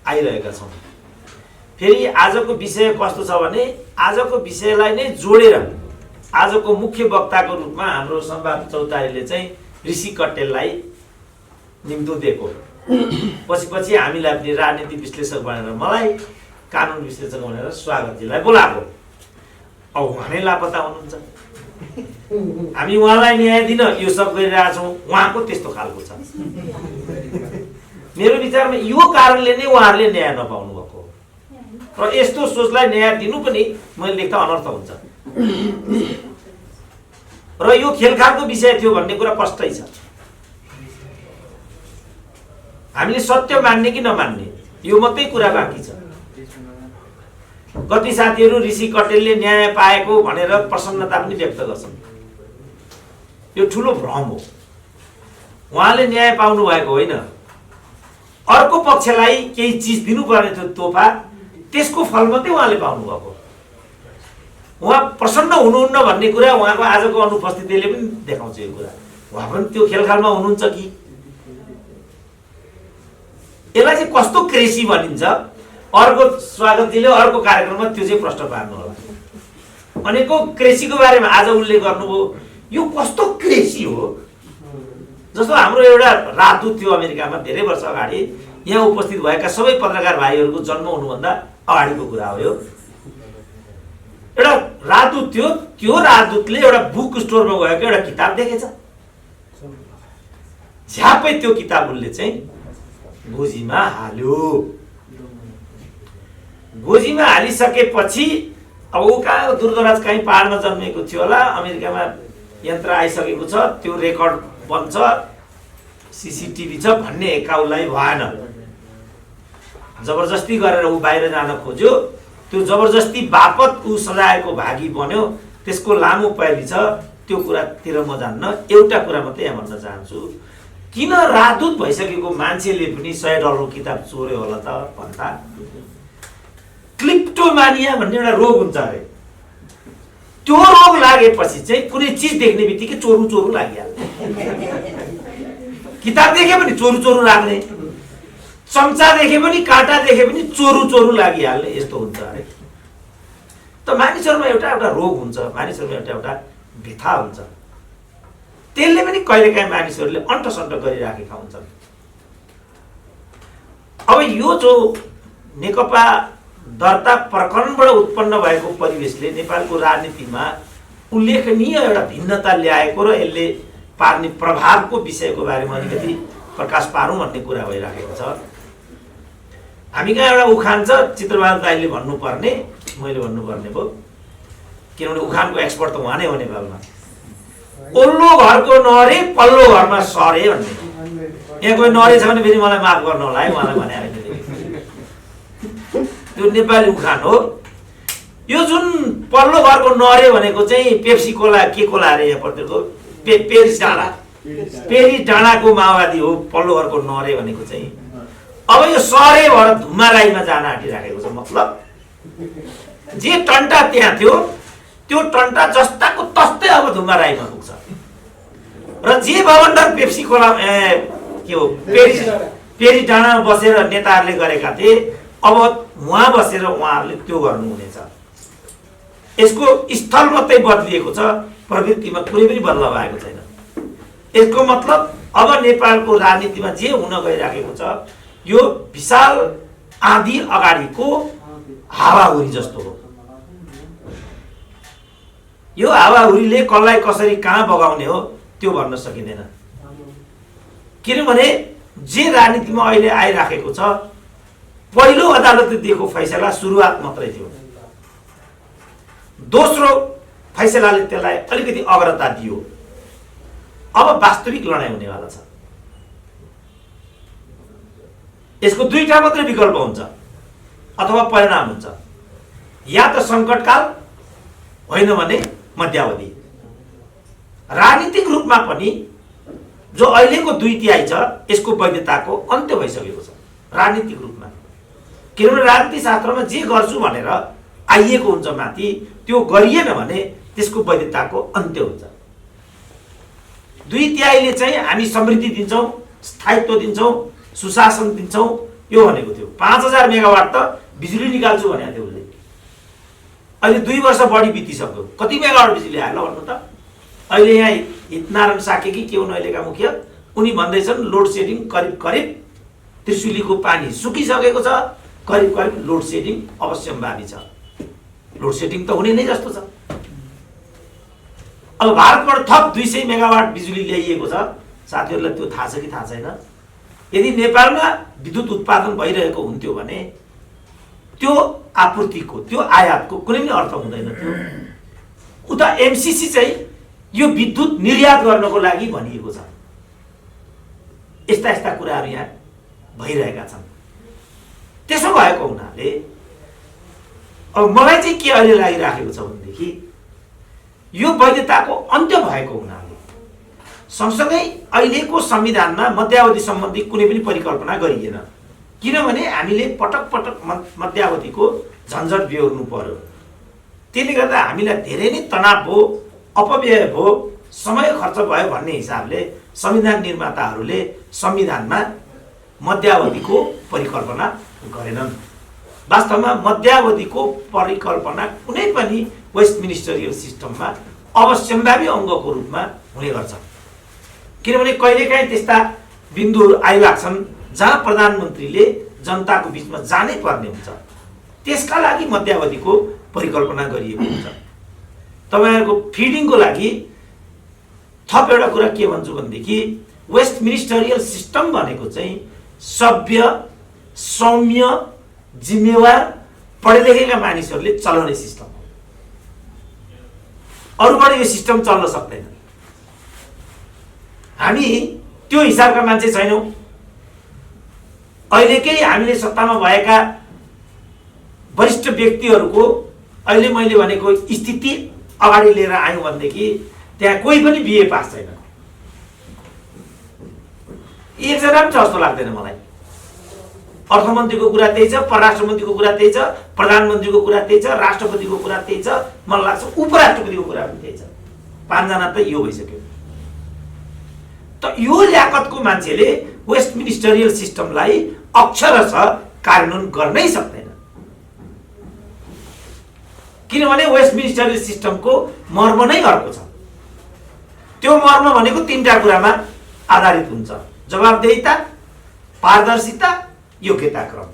आइरहेका छौँ। फेरि आजको विषय कस्तो छ भने आजको विषयलाई नै जोडेर आजको मुख्य वक्ताको रूपमा हाम्रो सम्वाद चौतारीले चाहिँ ऋषि कट्टेललाई निम्तो दिएको। पछि हामीलाई पनि राजनीति विश्लेषक भनेर मलाई, कानुन विश्लेषक भनेर स्वागतजीलाई बोलाएको। अब उहाँ नै लापत्ता हुनुहुन्छ। हामी उहाँलाई न्याय दिन यो सब गरिरहेछौँ। उहाँको त्यस्तो खालको छ। मेरो विचारमा यो कारणले नै उहाँहरूले न्याय नपाउनु भएको र यस्तो सोचलाई न्याय दिनु पनि मैले लेख्दा अनर्थ हुन्छ। र यो खेलखालको विषय थियो भन्ने कुरा प्रष्टै छ। हामीले सत्य मान्ने कि नमान्ने यो मात्रै कुरा बाँकी छ। कति साथीहरू ऋषि कट्टेलले न्याय पाएको भनेर प्रसन्नता पनि व्यक्त गर्छन्। यो ठुलो भ्रम हो। उहाँले न्याय पाउनु भएको होइन। अर्को पक्षलाई केही चिज दिनुपर्ने थियो तोहफा, त्यसको फल मात्रै उहाँले पाउनु भएको। उहाँ प्रसन्न हुनुहुन्न भन्ने कुरा उहाँको आजको अनुपस्थितिले पनि देखाउँछ। यो कुरा उहाँ पनि त्यो खेलखालमा हुनुहुन्छ कि यसलाई चाहिँ कस्तो क्रेसी भनिन्छ। अर्को स्वागतजीले अर्को कार्यक्रममा त्यो चाहिँ प्रश्न पार्नु होला। अनेकौं क्रेसीको बारेमा आज उल्लेख गर्नुभयो। यो कस्तो क्रेसी हो। जस्तो हाम्रो एउटा राजदूत थियो अमेरिकामा धेरै वर्ष अगाडि। यहाँ उपस्थित भएका सबै पत्रकार भाइहरूको जन्म हुनुभन्दा अगाडिको कुरा हो। यो एउटा राजदूत थियो। त्यो राजदूतले एउटा बुक स्टोरमा गएको एउटा किताब देखेछ। झ्यापै त्यो किताब उसले चाहिँ गोजीमा हाल्यो। गोजीमा हालिसकेपछि अब ऊ कहाँ दूरदराज कहीँ पहाडमा जन्मेको थियो होला। अमेरिकामा यन्त्र आइसकेको छ, त्यो रेकर्ड बन्छ, सीसीटीभी छ भन्ने एकाउलाई भएन। जबरजस्ती गरेर ऊ बाहिर जान खोज्यो। त्यो जबरजस्ती बापत ऊ सजायको भागी बन्यो। त्यसको लामो पैली छ। त्यो कुरातिर म जान्न। एउटा कुरा मात्रै यहाँ भन्न चाहन्छु। किन राजदूत भइसकेको मान्छेले पनि $100 किताब चोर्यो होला त भन्दा क्लिप्टोमानिया भन्ने एउटा रोग हुन्छ अरे। त्यो रोग लागेपछि चाहिँ कुनै चिज देख्ने बित्तिकै चोरु चोरु लागिहाल्छ। किताब देखे पनि चोरु चोरु लाग्ने, चम्चा देखे पनि काँटा देखे पनि चोरु चोरु लागिहाल्ने, यस्तो हुन्छ अरे। त मानिसहरूमा एउटा एउटा रोग हुन्छ, मानिसहरूमा एउटा एउटा व्यथा हुन्छ। त्यसले पनि कहिलेकाहीँ मानिसहरूले अन्टसन्ट गरिराखेका हुन्छन्। अब यो जो नेकपा दर्ता प्रकरणबाट उत्पन्न भएको परिवेशले नेपालको राजनीतिमा उल्लेखनीय एउटा भिन्नता ल्याएको र यसले पार्ने प्रभावको विषयको बारेमा अलिकति प्रकाश पारौँ भन्ने कुरा भइराखेको छ। हामी कहाँ एउटा उखान छ, चित्रबहादुर दाइले भन्नुपर्ने, मैले भन्नुपर्ने भयो, किनभने उखानको एक्सपर्ट त उहाँ नै हो नेपालमा। ओल्लो घरको नरे पल्लो घरमा सरे भन्ने। यहाँ कोही नरे छ भने फेरि मलाई माफ गर्नु होला है, उहाँलाई भने होइन, त्यो नेपाली उखान हो। यो जुन पल्लो घरको नरे भनेको चाहिँ पेप्सी कोला के कोला अरे यहाँ पर्थ्यो, पेरिस डाँडाको माओवादी हो पल्लो घरको नरे भनेको चाहिँ। अब यो सरे भएर धुम्माराईमा जान आँटिराखेको छ। मतलब जे टन्टा त्यहाँ थियो त्यो टन्टा जस्ताको तस्तै अब धुम्माराईमा पुग्छ र जे भवन्डर पेप्सी कोला के हो पेरिस डाँडामा बसेर नेताहरूले गरेका थिए अब उहाँ बसेर उहाँहरूले त्यो गर्नुहुनेछ। यसको स्थल मात्रै बदलिएको छ, प्रवृत्तिमा कुनै पनि बदलाव आएको छैन। यसको मतलब अब नेपालको राजनीतिमा जे हुन गइराखेको छ यो विशाल आँधी अगाडिको हावाहुरी जस्तो हो। यो हावाहुरीले कसलाई कसरी कहाँ बगाउने हो त्यो भन्न सकिँदैन, किनभने जे राजनीतिमा अहिले आइराखेको छ पहिलो अदालतले दिएको फैसला सुरुवात मात्रै थियो। दोस्रो फैसलाले त्यसलाई अलिकति अग्रता दियो। अब वास्तविक लडाइँ हुनेवाला छ। यसको दुईटा मात्रै विकल्प हुन्छ अथवा परिणाम हुन्छ, या त सङ्कटकाल होइन भने मध्यावधि। राजनीतिक रूपमा पनि जो अहिलेको 2/3 छ यसको वैधताको अन्त्य भइसकेको छ राजनीतिक रूपमा। किनभने राजनीति शास्त्रमा जे गर्छु भनेर आइएको हुन्छ माथि, त्यो गरिएन भने त्यसको वैधताको अन्त्य हुन्छ। 2/3 चाहिँ हामी समृद्धि दिन्छौँ, स्थायित्व दिन्छौँ, सुशासन दिन्छौँ, यो भनेको थियो। 5000 मेगावाट त बिजुली निकाल्छु भनेको थियो उसले। अहिले 2 वर्ष बढी बितिसक्यो, कति मेगावाट बिजुली आयो ल भन्नु त। अहिले यहाँ हितनारायण साके कि के हुनु अहिलेका मुखिया, उनी भन्दैछन् लोड सेडिङ करिब करिब त्रिशुलीको पानी सुकिसकेको छ, करिब करिब लोड सेडिङ अवश्यम्भावी छ। लोड सेडिङ त हुने नै जस्तो छ। अब भारतबाट थप 200 मेगावाट बिजुली ल्याइएको छ। साथीहरूलाई त्यो थाहा छ कि थाहा छैन? यदि नेपालमा विद्युत उत्पादन भइरहेको हुन्थ्यो भने त्यो आपूर्तिको, त्यो आयातको कुनै पनि अर्थ हुँदैन थियो। उता एमसिसी चाहिँ यो विद्युत निर्यात गर्नको लागि भनिएको छ। यस्ता यस्ता कुराहरू यहाँ भइरहेका छन्। त्यसो भएको हुनाले अब मलाई चाहिँ के अहिले लागिराखेको छ भनेदेखि यो वैधताको अन्त्य भएको हुनाले सँगसँगै अहिलेको संविधानमा मध्यावधि सम्बन्धी कुनै पनि परिकल्पना गरिएन। किनभने हामीले पटक पटक मध्यावधिको झन्झट बेहोर्नु पर्यो। त्यसले गर्दा हामीलाई धेरै नै तनाव भयो, अपव्यय भयो, समय खर्च भयो भन्ने हिसाबले संविधान निर्माताहरूले संविधानमा मध्यावधिको परिकल्पना गरेनन्। वास्तवमा मध्यावधिको परिकल्पना कुनै पनि वेस्टमिनिस्टरियल सिस्टममा अवश्यम्भावी अङ्गको रूपमा हुने गर्छ। किनभने कहिलेकाहीँ त्यस्ता बिन्दुहरू आइलाग्छन् जहाँ प्रधानमन्त्रीले जनताको बिचमा जानै पर्ने हुन्छ, त्यसका लागि मध्यावधिको परिकल्पना गरिएको हुन्छ। तपाईँहरूको फिडिङको लागि थप एउटा कुरा के भन्छु भनेदेखि वेस्टमिनिस्टरियल सिस्टम भनेको चाहिँ सभ्य, सौम्य, जिम्मेवार, पढे लेखेका मानिसहरूले चलाउने सिस्टम हो। अरूबाट यो सिस्टम चल्न सक्दैन। हामी त्यो हिसाबका मान्छे छैनौँ। अहिलेकै हामीले सत्तामा भएका वरिष्ठ व्यक्तिहरूको अहिले मैले भनेको स्थिति अगाडि लिएर आयौँ भनेदेखि त्यहाँ कोही पनि बिए पास छैन। एकजना पनि छ जस्तो लाग्दैन मलाई। अर्थमन्त्रीको कुरा त्यही छ, परराष्ट्र मन्त्रीको कुरा त्यही छ, प्रधानमन्त्रीको कुरा त्यही छ, राष्ट्रपतिको कुरा त्यही छ, मलाई लाग्छ उपराष्ट्रपतिको कुरा पनि त्यही छ। 5 जना त यो भइसक्यो। त यो ल्याकतको मान्छेले वेस्ट मिनिस्टरियल सिस्टमलाई अक्षरशः कार्यान्वयन गर्नै सक्दैन, किनभने वेस्ट मिनिस्टरियल सिस्टमको मर्म नै अर्को छ। त्यो मर्म भनेको 3टा कुरामा आधारित हुन्छ: जवाबदेहिता, पारदर्शिता, योग्यता क्रम।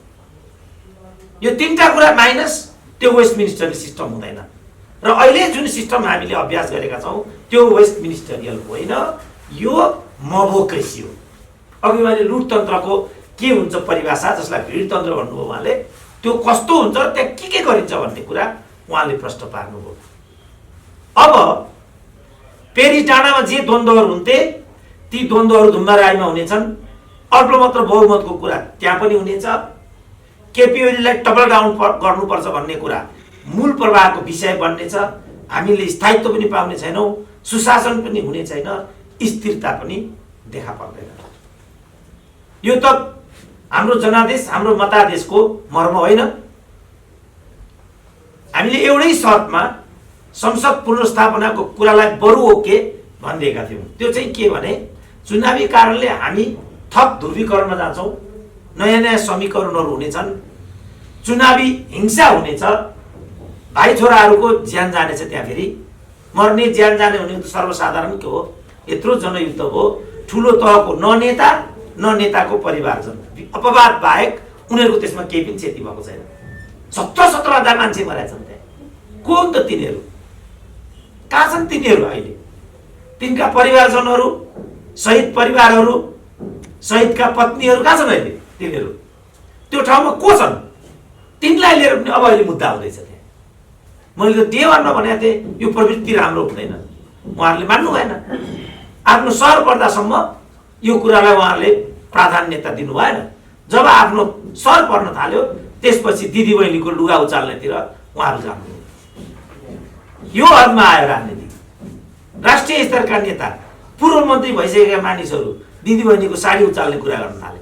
यो 3टा कुरा माइनस त्यो वेस्ट मिनिस्टरियल सिस्टम हुँदैन। र अहिले जुन सिस्टम हामीले अभ्यास गरेका छौँ त्यो वेस्ट मिनिस्टरियल होइन, यो मोबोक्रेसी हो। अघि मैले लुटतन्त्रको के हुन्छ परिभाषा, जसलाई भिडतन्त्र भन्नुभयो उहाँले, त्यो कस्तो हुन्छ र त्यहाँ के गरिन्छ भन्ने कुरा उहाँले प्रश्न पार्नुभयो। अब पेरिस डाँडामा जे द्वन्द्वहरू हुन्थे ती द्वन्द्वहरू धुम्बाराईमा हुनेछन्। अल्पमत र बहुमतको कुरा त्यहाँ पनि हुनेछ। केपी ओलीलाई टपल डाउन गर्नुपर्छ भन्ने कुरा मूल प्रवाहको विषय बन्नेछ। हामीले स्थायित्व पनि पाउने छैनौँ, सुशासन पनि हुने छैन, स्थिरता पनि देखा पर्दैन। यो त हाम्रो जनादेश, हाम्रो मतादेशको मर्म होइन। हामीले एउटै शर्तमा संसद पुनर्स्थापनाको कुरालाई बरु ओके भनिदिएका थियौँ। त्यो चाहिँ के भने, चुनावी कारणले हामी थप ध्रुवीकरणमा जान्छौँ, नयाँ नयाँ समीकरणहरू हुनेछन्, चुनावी हिंसा हुनेछ, भाइ छोराहरूको ज्यान जानेछ, त्यहाँ फेरि मर्ने ज्यान जाने हुने त सर्वसाधारण के हो। यत्रो जनयुद्ध हो, ठुलो तहको न नेता न नेताको परिवारजन, अपवाद बाहेक उनीहरूको त्यसमा केही पनि क्षति भएको छैन। 17,000 मान्छे मरेछन् त्यहाँ। को हुन् त तिनीहरू? कहाँ छन् तिनीहरू अहिले? तिनका परिवारजनहरू, शहीद परिवारहरू, शहीदका पत्नीहरू कहाँ छन् अहिले तिनीहरू? त्यो ठाउँमा को छन्? तिनलाई लिएर पनि अब अहिले मुद्दा हुँदैछ त्यहाँ। मैले त डे 1मा भनेको थिएँ यो प्रवृत्ति राम्रो हुँदैन, उहाँहरूले मान्नु भएन। आफ्नो सर पर्दासम्म यो कुरालाई उहाँहरूले प्राधान्यता दिनु भएन। जब आफ्नो सर पर्न थाल्यो त्यसपछि दिदीबहिनीको लुगा उचाल्नेतिर उहाँहरू जानुभयो। यो हदमा आयो राजनीति। राष्ट्रिय स्तरका नेता, पूर्व मन्त्री भइसकेका मानिसहरू दिदीबहिनीको साडी उचाल्ने कुरा गर्न थाले।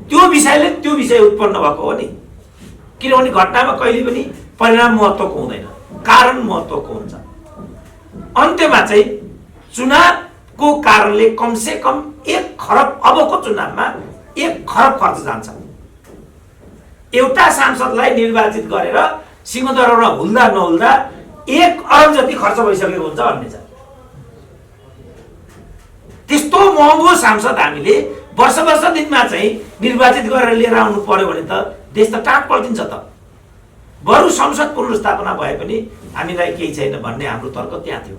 त्यो विषयले त्यो विषय उत्पन्न भएको हो नि, किनभने घटनामा कहिले पनि परिणाम महत्त्वको हुँदैन, कारण महत्त्वको हुन्छ। अन्त्यमा चाहिँ चुनावको कारणले कमसे कम 1 खरब, अबको चुनावमा 1 खरब खर्च जान्छ। एउटा सांसदलाई निर्वाचित गरेर सिंहदरबारमा हुल्दा नहुल्दा 1 अरब जति खर्च भइसकेको हुन्छ भन्ने छ। त्यस्तो महँगो सांसद हामीले वर्ष दिनमा चाहिँ निर्वाचित गरेर लिएर आउनु पर्यो भने त देश त टाट पल्टिन्छ त। बरु संसद पुनर्स्थापना भए पनि हामीलाई केही छैन भन्ने हाम्रो तर्क त्यहाँ थियो।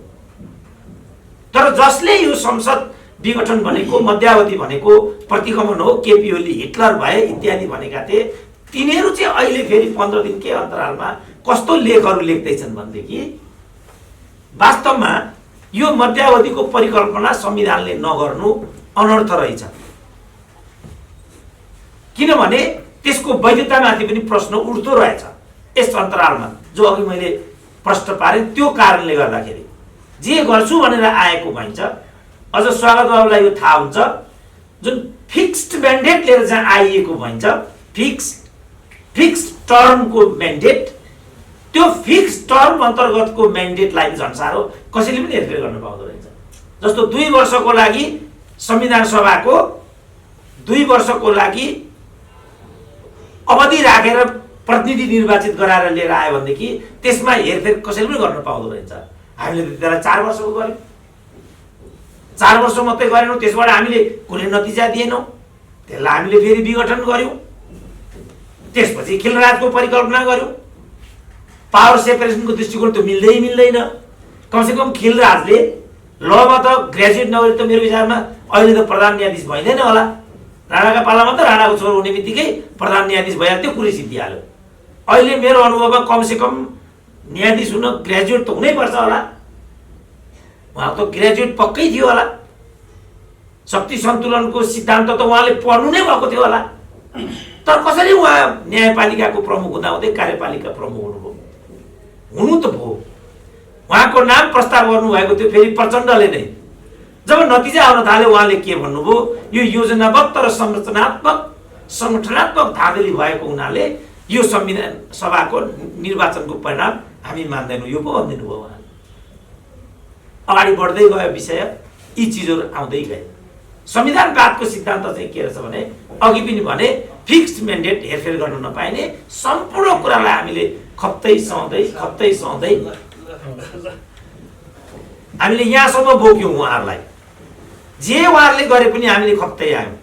तर जसले यो संसद विघटन भनेको, मध्यावधि भनेको प्रतिगमन हो, केपी ओली हिटलर भए इत्यादि भनेका थिए, तिनीहरू चाहिँ अहिले फेरि 15 दिनकै अन्तरालमा कस्तो लेखहरू लेख्दैछन् भनेदेखि वास्तवमा यो मध्यावधिको परिकल्पना संविधानले नगर्नु अनर्थ रहेछ। किनभने त्यसको वैधतामाथि पनि प्रश्न उठ्दो रहेछ यस अन्तरालमा, जो अघि मैले प्रश्न पारेँ। त्यो कारणले गर्दाखेरि जे गर्छु भनेर आएको भइन्छ। अझ स्वागत बाबुलाई यो थाहा हुन्छ, जुन फिक्स्ड म्यान्डेट लिएर जहाँ आइएको भइन्छ, फिक्स्ड टर्मको म्यान्डेट, त्यो फिक्स्ड टर्म अन्तर्गतको म्यान्डेटलाई झन् साह्रो कसैले पनि हेरफेर गर्न पाउँदो रहेछ। जस्तो 2 वर्षको लागि संविधान सभाको 2 वर्षको लागि अवधि राखेर प्रतिनिधि निर्वाचित गराएर लिएर आयो भनेदेखि त्यसमा हेरफेर कसैले पनि गर्न पाउँदो रहेछ। हामीले त्यसलाई 4 वर्षको गर्यौँ, 4 वर्ष मात्रै गरेनौँ, त्यसबाट हामीले कुनै नतिजा दिएनौँ, त्यसलाई हामीले फेरि विघटन गऱ्यौँ। त्यसपछि खिलराजको परिकल्पना गऱ्यौँ। पावर सेपरेसनको दृष्टिकोण त्यो मिल्दैन। कमसेकम खिलराजले लमा त ग्रेजुएट नगरी त मेरो विचारमा अहिले त प्रधान न्यायाधीश भइँदैन होला। राणाका पालामा त राणाको छोरो हुने बित्तिकै प्रधान न्यायाधीश भइहाल्यो, त्यो कुरै सिद्धिहाल्यो। अहिले मेरो अनुभवमा कमसेकम न्यायाधीश हुन ग्रेजुएट त हुनैपर्छ होला। उहाँ त ग्रेजुएट पक्कै थियो होला। शक्ति सन्तुलनको सिद्धान्त त उहाँले पढ्नु नै भएको थियो होला। तर कसरी उहाँ न्यायपालिकाको प्रमुख हुँदाहुँदै कार्यपालिका प्रमुख हुनुभयो? हुनु त भयो। उहाँको नाम प्रस्ताव गर्नुभएको थियो फेरि प्रचण्डले नै, जब नतिजा आउन थाल्यो उहाँले के भन्नुभयो, यो योजनाबद्ध र सङ्गठनात्मक धाँधली भएको हुनाले यो संविधान सभाको निर्वाचनको परिणाम हामी मान्दैनौँ, यो पो भनिदिनु भयो उहाँले। अगाडि बढ्दै गयो विषय, यी चिजहरू आउँदै गए। संविधानवादको सिद्धान्त चाहिँ के रहेछ भने, अघि पनि भने फिक्स्ड म्यान्डेट हेरफेर गर्न नपाइने, सम्पूर्ण कुरालाई हामीले खप्दै सहँदै हामीले यहाँसम्म बोक्यौँ उहाँहरूलाई। जे उहाँहरूले गरे पनि हामीले खप्दै आयौँ,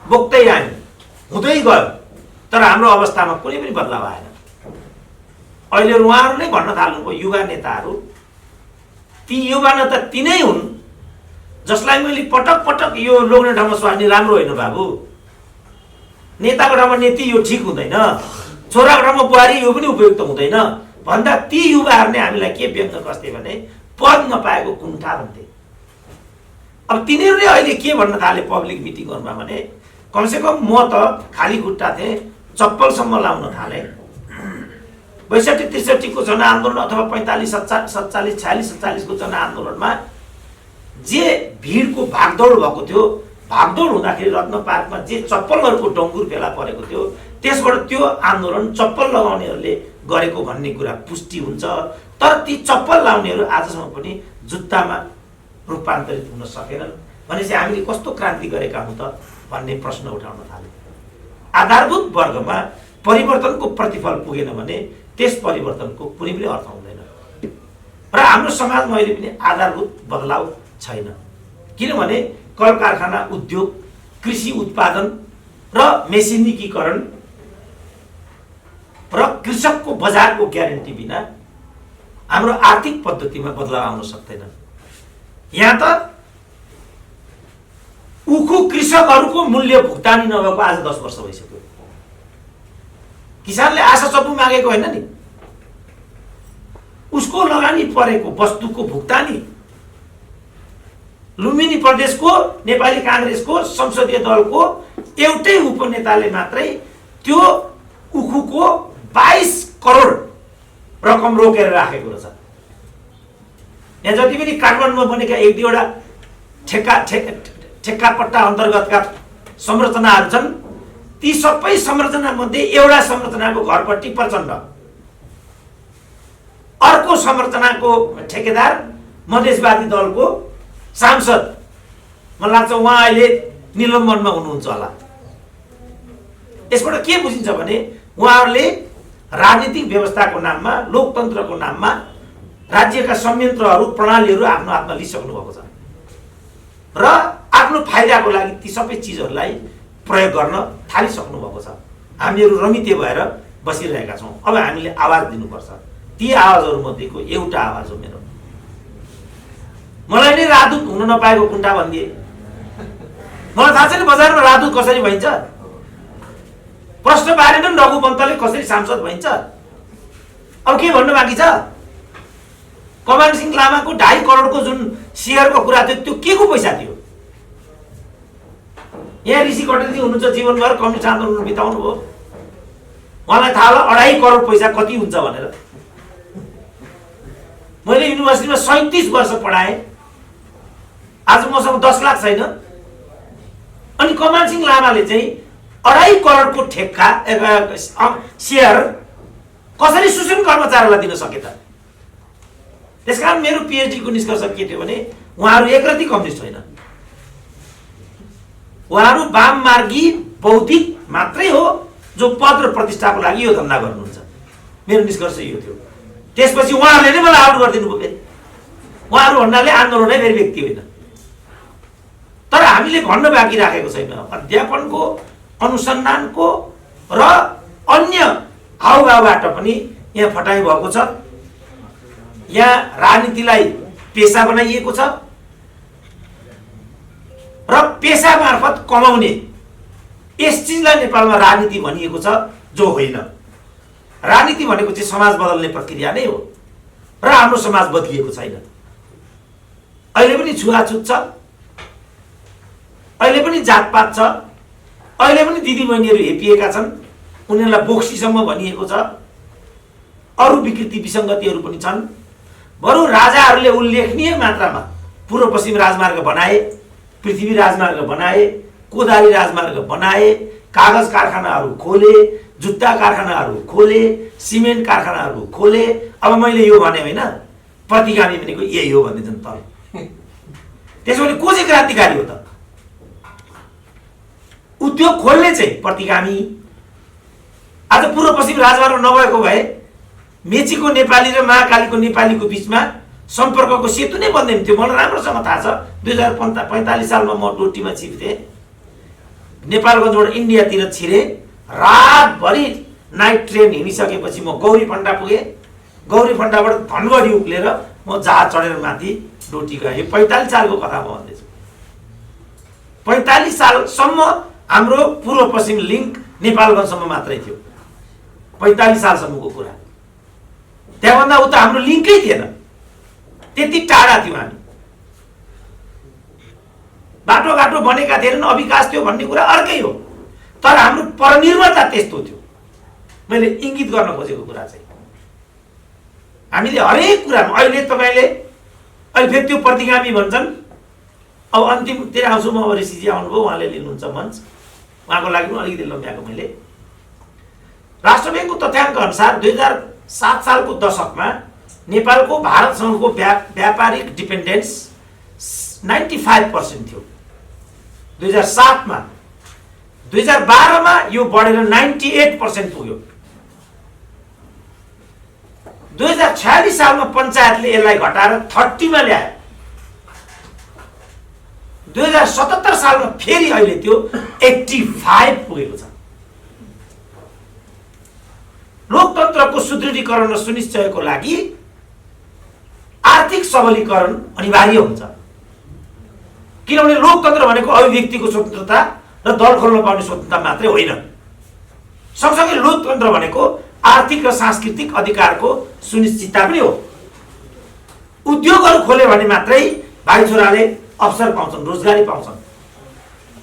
बोक्दै आयौँ, हुँदै गयो। तर हाम्रो अवस्थामा कुनै पनि बदलाव आएन। अहिले उहाँहरू नै भन्न थाल्नुभयो युवा नेताहरू, ती युवा नेता तिनै हुन् जसलाई मैले पटक पटक यो लोग्ने ठाउँमा स्वार्ने राम्रो होइन बाबु, नेताको ठाउँमा नेती यो ठिक हुँदैन, छोराको ठाउँमा बुहारी यो पनि उपयुक्त हुँदैन भन्दा ती युवाहरूले हामीलाई के व्यङ्ग गर्थे भने पद नपाएको कुण्ठा भन्थे। अब तिनीहरूले अहिले के भन्न थाले पब्लिक मिटिङहरूमा भने, कमसेकम म त खाली खुट्टा थिएँ, चप्पलसम्म लाउन थालेँ। 62-63 को जनआन्दोलन अथवा 45-47-46 को जनआन्दोलनमा जे भिडको भागदौड भएको थियो, भागदौड हुँदाखेरि रत्न पार्कमा जे चप्पलहरूको डङ्गुर फेला परेको थियो, त्यसबाट त्यो आन्दोलन चप्पल लगाउनेहरूले गरेको भन्ने कुरा पुष्टि हुन्छ। तर ती चप्पल लाउनेहरू आजसम्म पनि जुत्तामा रूपान्तरित हुन सकेनन् भनेपछि हामीले कस्तो क्रान्ति गरेका हौँ त भन्ने प्रश्न उठाउन थाले। आधारभूत वर्गमा परिवर्तनको प्रतिफल पुगेन भने त्यस परिवर्तनको कुनै पनि अर्थ हुँदैन। र हाम्रो समाजमा अहिले पनि आधारभूत बदलाव छैन, किनभने कल कारखाना उद्योग, कृषि उत्पादन र मेसिनीकरण र कृषकको बजारको ग्यारेन्टी बिना हाम्रो आर्थिक पद्धतिमा बदलाव आउन सक्दैन। यहाँ त उखु कृषकहरूको मूल्य भुक्तानी नभएको आज 10 वर्ष भइसक्यो। किसानले आशा चप्पु मागेको होइन नि, उसको लगानी परेको वस्तुको भुक्तानी लुम्बिनी प्रदेशको नेपाली काङ्ग्रेसको संसदीय दलको एउटै उपनेताले मात्रै त्यो उखुको 22 करोड रकम रोकेर राखेको रहेछ। यहाँ जति पनि काठमाडौँमा बनेका एक दुईवटा ठेक्का पट्टा अन्तर्गतका संरचनाहरू छन्, ती सबै संरचना मध्ये एउटा संरचनाको घरपट्टि प्रचण्ड, अर्को संरचनाको ठेकेदार मधेसवादी दलको सांसद, मलाई लाग्छ उहाँ अहिले निलम्बनमा हुनुहुन्छ होला। यसबाट के बुझिन्छ भने उहाँहरूले राजनीतिक व्यवस्थाको नाममा, लोकतन्त्रको नाममा राज्यका संयन्त्रहरू, प्रणालीहरू आफ्नो हातमा लिइसक्नु भएको छ र आफ्नो फाइदाको लागि ती सबै चिजहरूलाई प्रयोग गर्न थालिसक्नु भएको छ। हामीहरू रमिते भएर बसिरहेका छौँ। अब हामीले आवाज दिनुपर्छ। ती आवाजहरू मध्येको एउटा आवाज हो मेरो। मलाई नै राजदूत हुन नपाएको कुण्ठा भनिदिए। मलाई थाहा छैन बजारमा राजदूत कसरी भइन्छ, प्रश्न पारेनन् रघु पन्तले कसरी सांसद भइन्छ। अब के भन्नु बाँकी छ? कमान सिंह लामाको 2.5 करोडको जुन सेयरको कुरा थियो त्यो के को पैसा थियो? यहाँ ऋषि कटेलजी हुनुहुन्छ, जीवनभर कम्युनिस्ट आन्दोलन बिताउनु भयो, उहाँलाई थाहा होला 2.5 करोड पैसा कति हुन्छ भनेर। मैले युनिभर्सिटीमा 37 वर्ष पढाएँ, आज मसँग 10 लाख छैन। अनि कमान सिंह लामाले चाहिँ 2.5 करोडको ठेक्का सेयर कसरी सुशील कर्मचारीलाई दिन सके त? त्यसकारण मेरो पीएचडी को निष्कर्ष के थियो भने उहाँहरू एकरती कम्युनिस्ट होइन, उहाँहरू वाममार्गी बौद्धिक मात्रै हो जो पद र प्रतिष्ठाको लागि यो धन्दा गर्नुहुन्छ। मेरो निष्कर्ष यो थियो। त्यसपछि उहाँहरूले नै मलाई आउट गरिदिनु भयो। उहाँहरू भन्नाले आन्दोलनै फेरि व्यक्ति होइन। तर हामीले भन्न बाँकी राखेको छैन। अध्यापनको, अनुसन्धानको र अन्य हाउभावबाट पनि यहाँ फटाइ भएको छ। यहाँ राजनीतिलाई पेसा बनाइएको छ र पेसा मार्फत कमाउने यस चिजलाई नेपालमा राजनीति भनिएको छ, जो होइन। राजनीति भनेको चाहिँ समाज बदल्ने प्रक्रिया नै हो र हाम्रो समाज बदलिएको छैन। अहिले पनि छुवाछुत छ, अहिले पनि जातपात छ, अहिले पनि दिदीबहिनीहरू हेपिएका छन्, उनीहरूलाई बोक्सीसम्म भनिएको छ। अरू विकृति विसङ्गतिहरू पनि छन्। बरु राजाहरूले उल्लेखनीय मात्रामा पूर्व पश्चिम राजमार्ग बनाए, पृथ्वी राजमार्ग बनाए, कोदारी राजमार्ग बनाए, कागज कारखानाहरू खोले, जुत्ता कारखानाहरू खोले, सिमेन्ट कारखानाहरू खोले। अब मैले यो भने होइन, प्रतिगामी भनेको यही हो भन्दैछन् तल। त्यसो भने को चाहिँ क्रान्तिकारी हो त? उद्योग खोल्ने चाहिँ प्रतिगामी। आज पूर्व पश्चिम राजमार्ग नभएको भए मेचीको नेपाली र महाकालीको नेपालीको बिचमा सम्पर्कको सेतु नै बन्दैन थियो। मलाई राम्रोसँग थाहा छ, 2045 सालमा म डोटीमा छिर्थेँ, नेपालगञ्जबाट इन्डियातिर छिरेँ। रातभरि नाइट ट्रेन हिँडिसकेपछि म गौरी फन्टा पुगेँ। गौरी फन्टाबाट धनगढी उक्लेर म जहाज चढेर माथि डोटी गएँ। 45 सालको कथा म भन्दैछु। 45 सालसम्म हाम्रो पूर्व पश्चिम लिङ्क नेपालगञ्जसम्म मात्रै थियो। 45 सालसम्मको कुरा। त्यहाँभन्दा उता हाम्रो लिङ्कै थिएन, त्यति टाढा थियौँ हामी। बाटोघाटो बनेका थिएनन्, अविकास थियो भन्ने कुरा अर्कै हो, तर हाम्रो परनिर्भरता त्यस्तो थियो। मैले इङ्गित गर्न खोजेको कुरा चाहिँ हामीले हरेक कुरामा अहिले तपाईँले अहिले फेरि त्यो प्रतिगामी भन्छन्। अब अन्तिमतिर आउँछु म। अब ऋषिजी आउनुभयो, उहाँले लिनुहुन्छ मञ्च, उहाँको लागि पनि अलिकति लम्ब्याएको मैले। राष्ट्र ब्याङ्कको तथ्याङ्क अनुसार 2007 सालको दशकमा नेपालको भारतसँगको व्यापारिक डिपेन्डेन्स 95% थियो 2007 मा। 2012 मा यो बढेर 98% पुग्यो। 2046 सालमा पञ्चायतले यसलाई घटाएर 30 मा ल्यायो। 2077 सालमा फेरि अहिले त्यो 85 पुगेको छ। लोकतन्त्रको सुदृढीकरण र सुनिश्चयको लागि आर्थिक सबलीकरण अनिवार्य हुन्छ, किनभने लोकतन्त्र भनेको अभिव्यक्तिको स्वतन्त्रता र दल खोल्न पाउने स्वतन्त्रता मात्रै होइन। सँगसँगै लोकतन्त्र भनेको आर्थिक र सांस्कृतिक अधिकारको सुनिश्चितता पनि हो। उद्योगहरू खोले भने मात्रै भाइ छोराले अवसर पाउँछन्, रोजगारी पाउँछन्।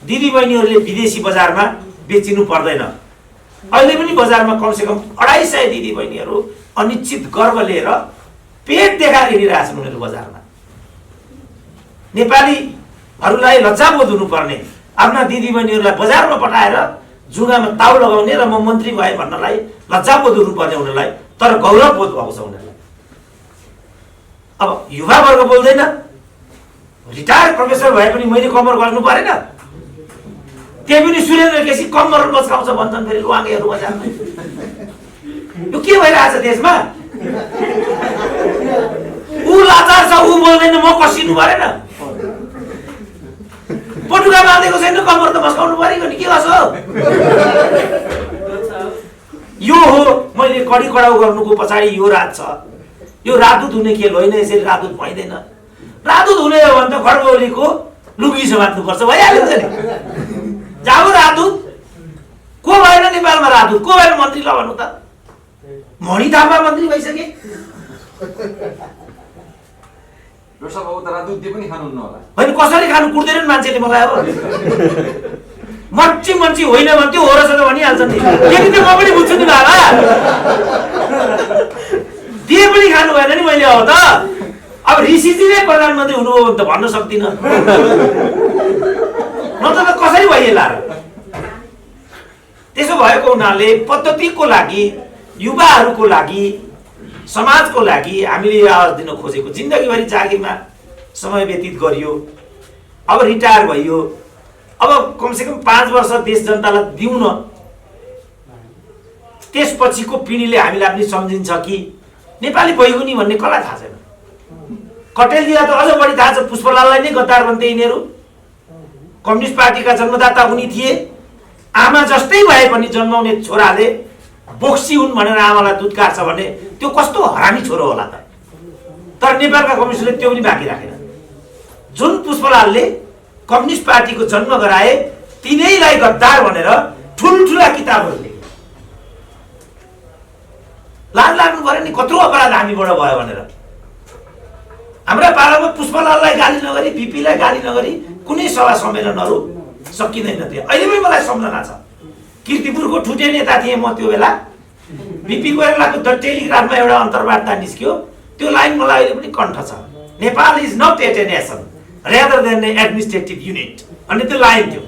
दिदीबहिनीहरूले विदेशी बजारमा बेचिनु पर्दैन। अहिले पनि बजारमा कमसेकम 250 दिदीबहिनीहरू अनिश्चित गर्व लिएर पेट देखाएर हिँडिरहेछन् उनीहरू बजारमा। नेपालीहरूलाई लज्जाबोध हुनुपर्ने, आफ्ना दिदीबहिनीहरूलाई बजारमा पठाएर जुगामा ताउ लगाउने र म मन्त्री भए भन्नलाई लज्जाबोध हुनुपर्ने उनीहरूलाई, तर गौरवबोध भएको छ उनीहरूलाई। अब युवा वर्ग बोल्दैन, रिटायर्ड प्रोफेसर भए पनि मैले कमर गर्नु परेन, त्यही पनि सुरेन्द्र केसी कमर मस्काउँछ भन्छन् फेरि लुवाङ्गेहरू बजारमा। यो के भइरहेछ देशमा? ऊ लाचार छ, ऊ बोल्दैन, म कसिनु परेन? पटुका बाँधेको छैन, कमर त मस्काउनु परेको नि, के गर्छ? यो हो मैले कडी कडाउ गर्नुको पछाडि यो राज छ। यो राजदूत हुने खेल होइन, यसरी राजदूत भइँदैन। राजदूत हुने हो भने त खड्गौलीको लुगी समात्नुपर्छ, भइहाल्यो नि। जाऊ राजदूत को भएन नेपालमा? राजदूत को भएन मन्त्री? ल भन्नु त। मणि थापा मन्त्री भइसके। होइन कसरी खानु कुर्दैन मान्छेले मलाई। अब मर्ची मन्ची होइन भन्थ्यो, हो रहेछ त भनिहाल्छ नि। यदि त म पनि बुझ्छु नि बाबा, दिए पनि खानु भएन नि मैले। अब त अब ऋषिजी नै प्रधानमन्त्री हुनुभयो भने त भन्न सक्दिनँ, नत्र त कसरी भइएला र? त्यसो भएको हुनाले पद्धतिको लागि, युवाहरूको लागि, समाजको लागि हामीले आवाज दिन खोजेको। जिन्दगीभरि जागिरमा समय व्यतीत गरियो, अब रिटायर भइयो, अब कमसेकम 5 वर्ष देश जनतालाई दिउँ न। त्यसपछिको पिँढीले हामीलाई पनि सम्झिन्छ कि नेपाली भइगयो भन्ने कसलाई थाहा छैन। कटेलजीलाई त अझ बढी थाहा छ, पुष्पलाललाई नै गद्दार भन्थे यिनीहरू। कम्युनिस्ट पार्टीका जन्मदाता उनी थिए। आमा जस्तै भए पनि जन्माउने छोराले बोक्सी हुन् भनेर आमालाई दुध काट्छ भने त्यो कस्तो हरामी छोरो होला त। तर नेपालका कम्युनिस्टले त्यो पनि बाँकी राखेन। जुन पुष्पलालले कम्युनिस्ट पार्टीको जन्म गराए तिनैलाई गद्दार भनेर ठुल्ठुला किताबहरू लेखे। लाज लाग्नु पर्यो नि, कत्रो अपराध हामीबाट भयो भनेर। हाम्रा पालामा पुष्पलाललाई गाली नगरी, बिपीलाई गाली नगरी कुनै सभा सम्मेलनहरू सकिँदैन थियो। अहिले पनि मलाई सम्झना छ, कीर्तिपुरको ठुटे नेता थिएँ म त्यो बेला। बिपी कोइरालाको द टेलिग्राफमा एउटा अन्तर्वार्ता निस्क्यो, त्यो लाइन मलाई अहिले पनि कण्ठ छ। Nepal is not at a nation, rather than an administrative unit. अनि त्यो लाइन थियो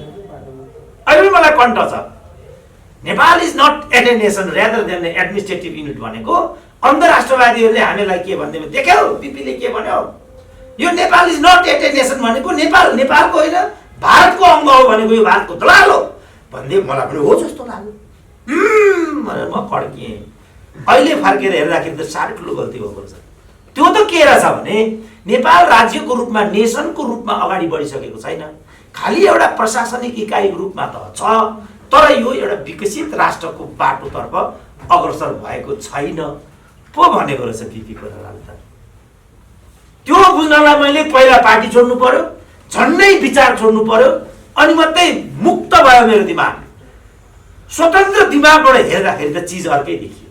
अहिले मलाई कन्ट छ Nepal is not at a nation rather than an administrative unit भनेको अन्तर्राष्ट्रवादीहरूले हामीलाई के भन्दै देख्यौ पिपीले के भन्यो यो Nepal is not at a nation भनेको नेपाल नेपालको होइन भारतको अङ्ग हो भनेको यो भारतको दलाल हो भन्दै मलाई पनि हो जस्तो लाग्यो भनेर म कड्किएँ अहिले फर्केर हेर्दाखेरि त साह्रै ठुलो गल्ती भएको रहेछ त्यो त के रहेछ भने नेपाल राज्यको रूपमा नेसनको रूपमा अगाडि बढिसकेको छैन खालि एउटा प्रशासनिक इकाइको रूपमा त छ तर यो एउटा विकसित राष्ट्रको बाटोतर्फ अग्रसर भएको छैन पो भनेको रहेछ पिपी कोइरालाले त त्यो बुझ्नलाई मैले पहिला पार्टी छोड्नु पर्यो झन्डै विचार छोड्नु पर्यो अनि मात्रै मुक्त भयो मेरो दिमाग स्वतन्त्र दिमागबाट हेर्दाखेरि त चिज अर्कै देखियो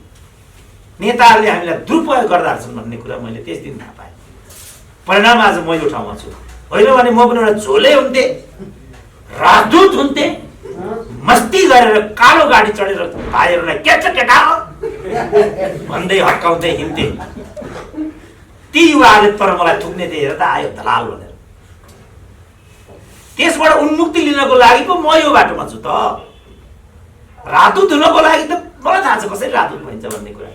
नेताहरूले हामीलाई दुरुपयोग गर्दा छन् भन्ने कुरा मैले त्यस दिन थाहा पाएँ परिणाम आज म यो ठाउँमा छु होइन भने म पनि एउटा झोले हुन्थे राजदूत हुन्थे मस्ती गरेर कालो गाडी चढेर भाइहरूलाई केटा भन्दै हट्काउँदै हिँड्थे ती युवाहरूले तर मलाई थुक्ने थिए हेर त आयो दलाल भनेर त्यसबाट उन्मुक्ति लिनको लागि पो म यो बाटोमा छु त राजदूत हुनको लागि त मलाई थाहा छ कसरी राजदूत भइन्छ भन्ने कुरा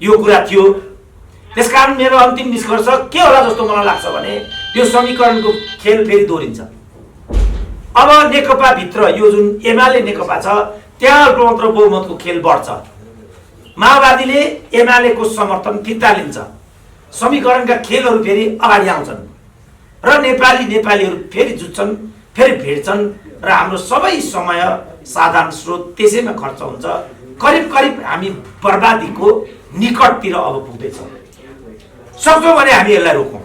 यो कुरा थियो त्यसकारण मेरो अन्तिम निष्कर्ष के होला जस्तो मलाई लाग्छ भने यो समीकरणको खेल फेरि दोहोरिन्छ अब नेकपा भित्र यो जुन एमाले नेकपा छ त्यहाँ अल्पमत र बहुमतको खेल बढ्छ माओवादीले एमालेको समर्थन फिर्ता लिन्छ समीकरणका खेलहरू फेरि अगाडि आउँछन् र नेपालीहरू फेरि जुट्छन् फेरि भेट्छन् र हाम्रो सबै समय साधन स्रोत त्यसैमा खर्च हुन्छ करिब करिब हामी बर्बादीको निकटतिर अब पुग्दैछौँ सक्छौँ भने हामी यसलाई रोकौँ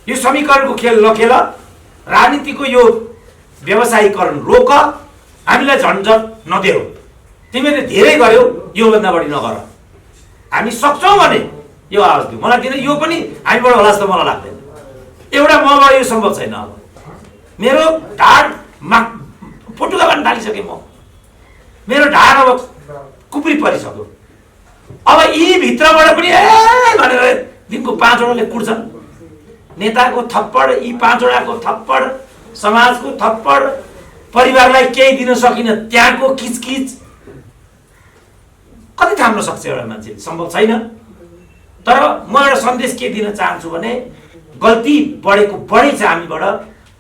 यो समीकरणको खेल नखेल राजनीतिको यो व्यवसायीकरण रोक हामीलाई झन्झट नदेऊ तिमीले धेरै गर्यौ योभन्दा बढी नगर हामी सक्छौँ भने यो आवाज दिउँ मलाई किन यो पनि हामीबाट होला जस्तो मलाई लाग्दैन एउटा मबाट यो सम्भव छैन अब मेरो ढाडमा फुटुका भन्न थालिसकेँ म मेरो ढाड अब कुप्री परिसक्यो अब यी भित्रबाट पनि ए भनेर दिनको 5 वटाले कुट्छन् नेताको थप्पड यी 5 वटाको थप्पड समाजको थप्पड परिवारलाई केही दिन सकिन त्यहाँको किचकिच कति थाम्न सक्छ एउटा मान्छे सम्भव छैन तर म एउटा सन्देश के दिन चाहन्छु भने गल्ती बढेको बढै छ हामीबाट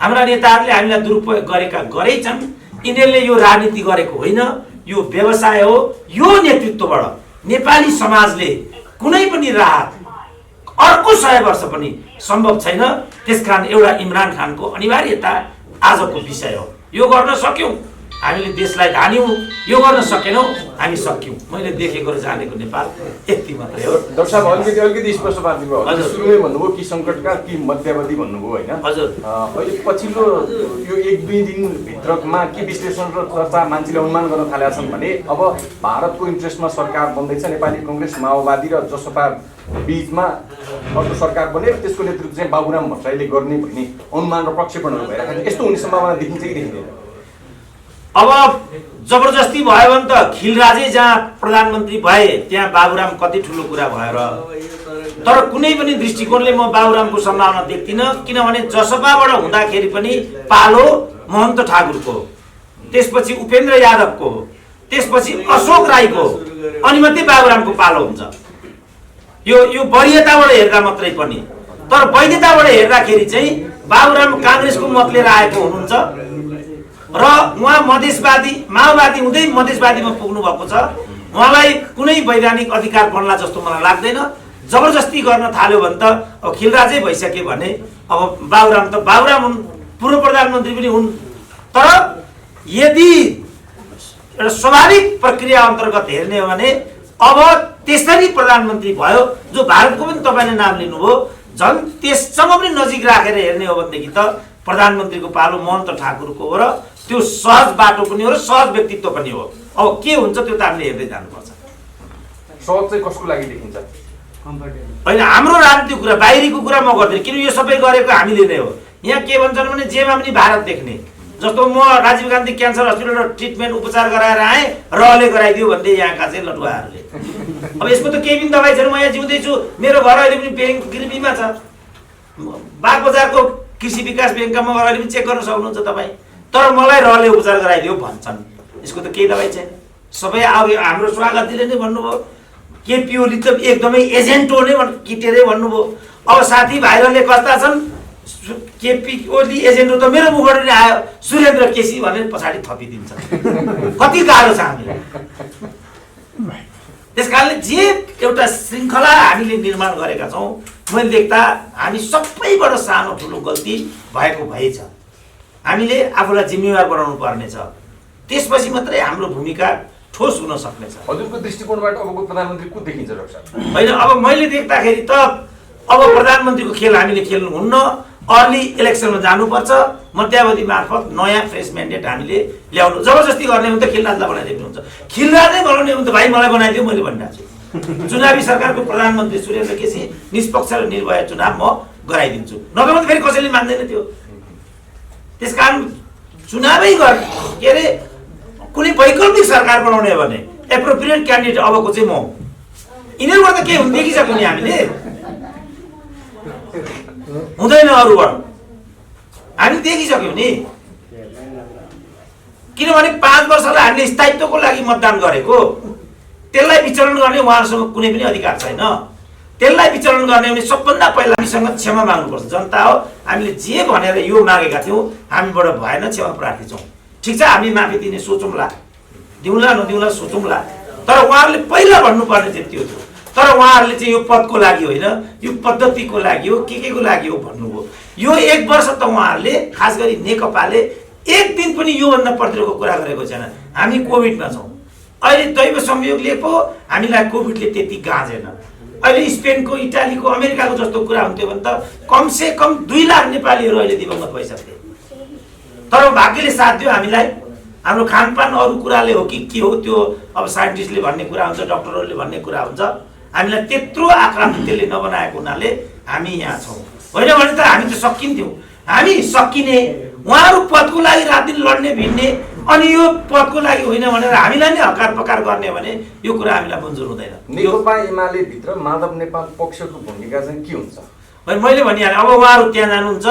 हाम्रा नेताहरूले हामीलाई दुरुपयोग गरेका गरेछन् यिनीहरूले यो राजनीति गरेको होइन यो व्यवसाय हो यो नेतृत्वबाट नेपाली समाजले कुनै पनि राहत अर्को 100 वर्ष पनि सम्भव छैन त्यसकारण एउटा इमरान खानको अनिवार्यता आजको विषय हो यो गर्न सक्यौं हामीले देशलाई धान्यौं यो गर्न सकेनौं हामी सक्यौं मैले देखेको र जानेको नेपाल यति मात्रै हो डाक्टर साहब अलिकति स्पष्ट पार्दिनु भयो सुरुमै भन्नुभयो कि संकटका कि मध्यावधि भन्नुभयो हैन हजुर अहिले पछिल्लो यो 1-2 दिन भित्रमा के विश्लेषण र चर्चा मान्छेले अनुमान गर्न थालेका छन् भने अब भारतको इन्ट्रेस्टमा सरकार बन्दैछ नेपाली कांग्रेस माओवादी र जसपा बीचमा अर्को सरकार बने त्यसको नेतृत्व चाहिँ बाबुराम भट्टराईले गर्ने भन्ने अनुमान र प्रक्षेपणहरू भइरहेका छन् यस्तो हुने सम्भावना देखिन्छ कि देखिँदैन अब जबरजस्ती भयो भने त खिलराजै जहाँ प्रधानमन्त्री भए त्यहाँ बाबुराम कति ठुलो कुरा भयो र तर कुनै पनि दृष्टिकोणले म बाबुरामको सम्भावना देख्दिन किनभने जसपाबाट हुँदाखेरि पनि पालो महन्त ठाकुरको त्यसपछि उपेन्द्र यादवको त्यसपछि अशोक राईको अनि मात्रै बाबुरामको पालो हुन्छ यो वरियताबाट हेर्दा मात्रै पनि तर वैधताबाट हेर्दाखेरि चाहिँ बाबुराम कांग्रेसको मत लिएर आएको हुनुहुन्छ र उहाँ मधेसवादी माओवादी हुँदै मधेसवादीमा पुग्नु भएको छ उहाँलाई कुनै वैधानिक अधिकार बन्ला जस्तो मलाई लाग्दैन जबरजस्ती गर्न थाल्यो भने त अब खिलराजै भइसक्यो भने अब बाबुराम हुन् पूर्व प्रधानमन्त्री पनि हुन् तर यदि एउटा स्वाभाविक प्रक्रिया अन्तर्गत हेर्ने हो भने अब त्यसरी प्रधानमन्त्री भयो जो भारतको पनि तपाईले नाम लिनुभयो झन् त्यससँग पनि नजिक राखेर हेर्ने हो भनेदेखि त प्रधानमन्त्रीको पालो महन्त ठाकुरको हो र त्यो सहज बाटो पनि हो र सहज व्यक्तित्व पनि हो अब के हुन्छ त्यो त हामीले हेर्दै जानुपर्छ सहज चाहिँ कसको लागि देखिन्छ होइन हाम्रो राजनीतिक कुरा बाहिरीको कुरा म गर्दिनँ किन यो सबै गरेको हामीले नै हो यहाँ के भन्छन् भने जेमा पनि भारत देख्ने जस्तो म राजीव गान्धी क्यान्सर हस्पिटलमा ट्रिटमेन्ट उपचार गराएर आएँ रहले गराइदियो भन्दै यहाँका चाहिँ लटुवाहरूले अब यसको त केही पनि दबाई छैन म यहाँ जिउँदैछु मेरो घर अहिले पनि पेरिङ गिरिबीमा छ बागबजारको कृषि विकास ब्याङ्कमा गएर पनि चेक गर्न सक्नुहुन्छ तपाईँ। तर मलाई रहले उपचार गराइदियो भन्छन्, यसको त केही दबाई छैन। सबै अघि हाम्रो स्वागतजीले नै भन्नुभयो, केपी ओली त एकदमै एजेन्ट हो नै किटेरै भन्नुभयो। अब साथीभाइहरूले कस्ता छन्, केपी ओली एजेन्ट हो त मेरो मुखबाट नै आयो सुरेन्द्र केसी भनेर पछाडि थपिदिन्छ। कति गाह्रो छ हामीलाई। त्यस कारणले जे एउटा श्रृङ्खला हामीले निर्माण गरेका छौँ, मैले देख्दा हामी सबैबाट सानो ठुलो गल्ती भएको भएछ। हामीले आफूलाई जिम्मेवार बनाउनु पर्नेछ, त्यसपछि मात्रै हाम्रो भूमिका ठोस हुन सक्नेछ। हजुरको दृष्टिकोणबाट अबको प्रधानमन्त्री को देखिन्छ डाक्टर साहब? होइन, अब मैले देख्दाखेरि त अब प्रधानमन्त्रीको खेल हामीले खेल्नुहुन्न, अर्ली इलेक्सनमा जानुपर्छ, मध्यावधि मार्फत नयाँ फ्रेस म्यान्डेट हामीले ल्याउनु। जबरजस्ती गर्ने हो भने त खिलराजलाई बनाइदिनु हुन्छ, खिलराजै बनाउने हो भने त भाइ मलाई बनाइदियो मैले भनिरहेको छु। चुनावी सरकारको प्रधानमन्त्री सुरेन्द्र केसी निष्पक्ष र निर्भय चुनाव म गराइदिन्छु, नत्र भने फेरि कसैले मान्दैन त्यो। त्यस कारण चुनावै गर्ने के अरे कुनै वैकल्पिक सरकार बनाउने हो भने एप्रोप्रिएट क्यान्डिडेट अबको चाहिँ म। यिनीहरूबाट त के हुन् देखिसक्यो नि हामीले, हुँदैन अरूबाट हामी देखिसक्यौँ नि। किनभने 5 वर्षलाई हामीले स्थायित्वको लागि मतदान गरेको, त्यसलाई विचलन गर्ने उहाँहरूसँग कुनै पनि अधिकार छैन। त्यसलाई विचलन गर्ने भने सबभन्दा पहिला हामीसँग क्षमा माग्नुपर्छ। जनता हो, हामीले जे भनेर यो मागेका थियौँ हामीबाट भएन, क्षमा प्रार्थी छौँ, ठिक छ, हामी माफी दिने सोचौँला, दिउँला नदिउँला सोचौँला। तर उहाँहरूले पहिला भन्नुपर्ने चाहिँ त्यो थियो। तर उहाँहरूले चाहिँ यो पदको लागि होइन, यो पद्धतिको लागि हो, के को लागि हो भन्नुभयो। यो 1 वर्ष त उहाँहरूले खास गरी नेकपाले एक दिन पनि योभन्दा प्रतिरोधको कुरा गरेको छैन। हामी कोभिडमा छौँ, अहिले दैव संयोगले पो हामीलाई कोभिडले त्यति गाँजेन। अहिले स्पेनको, इटालीको, अमेरिकाको जस्तो कुरा हुन्थ्यो भने त कमसे कम 2 लाख नेपालीहरू अहिले दिवंगत भइसक्थे। तर भाग्यले साथ दियो हामीलाई। हाम्रो खानपान अरू कुराले हो कि के हो त्यो अब साइन्टिस्टले भन्ने कुरा हुन्छ, डक्टरहरूले भन्ने कुरा हुन्छ। हामीलाई त्यत्रो आक्रान्त त्यसले नबनाएको हुनाले हामी यहाँ छौँ। होइन भने त हामी त सकिन्थ्यौँ। हामी सकिने, उहाँहरू पदको लागि रात दिन लड्ने भिड्ने, अनि यो पदको लागि होइन भनेर हामीलाई नै हकार पकार गर्ने भने यो कुरा हामीलाई मन्जुर हुँदैन। नेकपा एमाले भित्र माधव नेपाल पक्षको भूमिका चाहिँ के हुन्छ? मैले भनिहालेँ, अब उहाँहरू त्यहाँ जानुहुन्छ,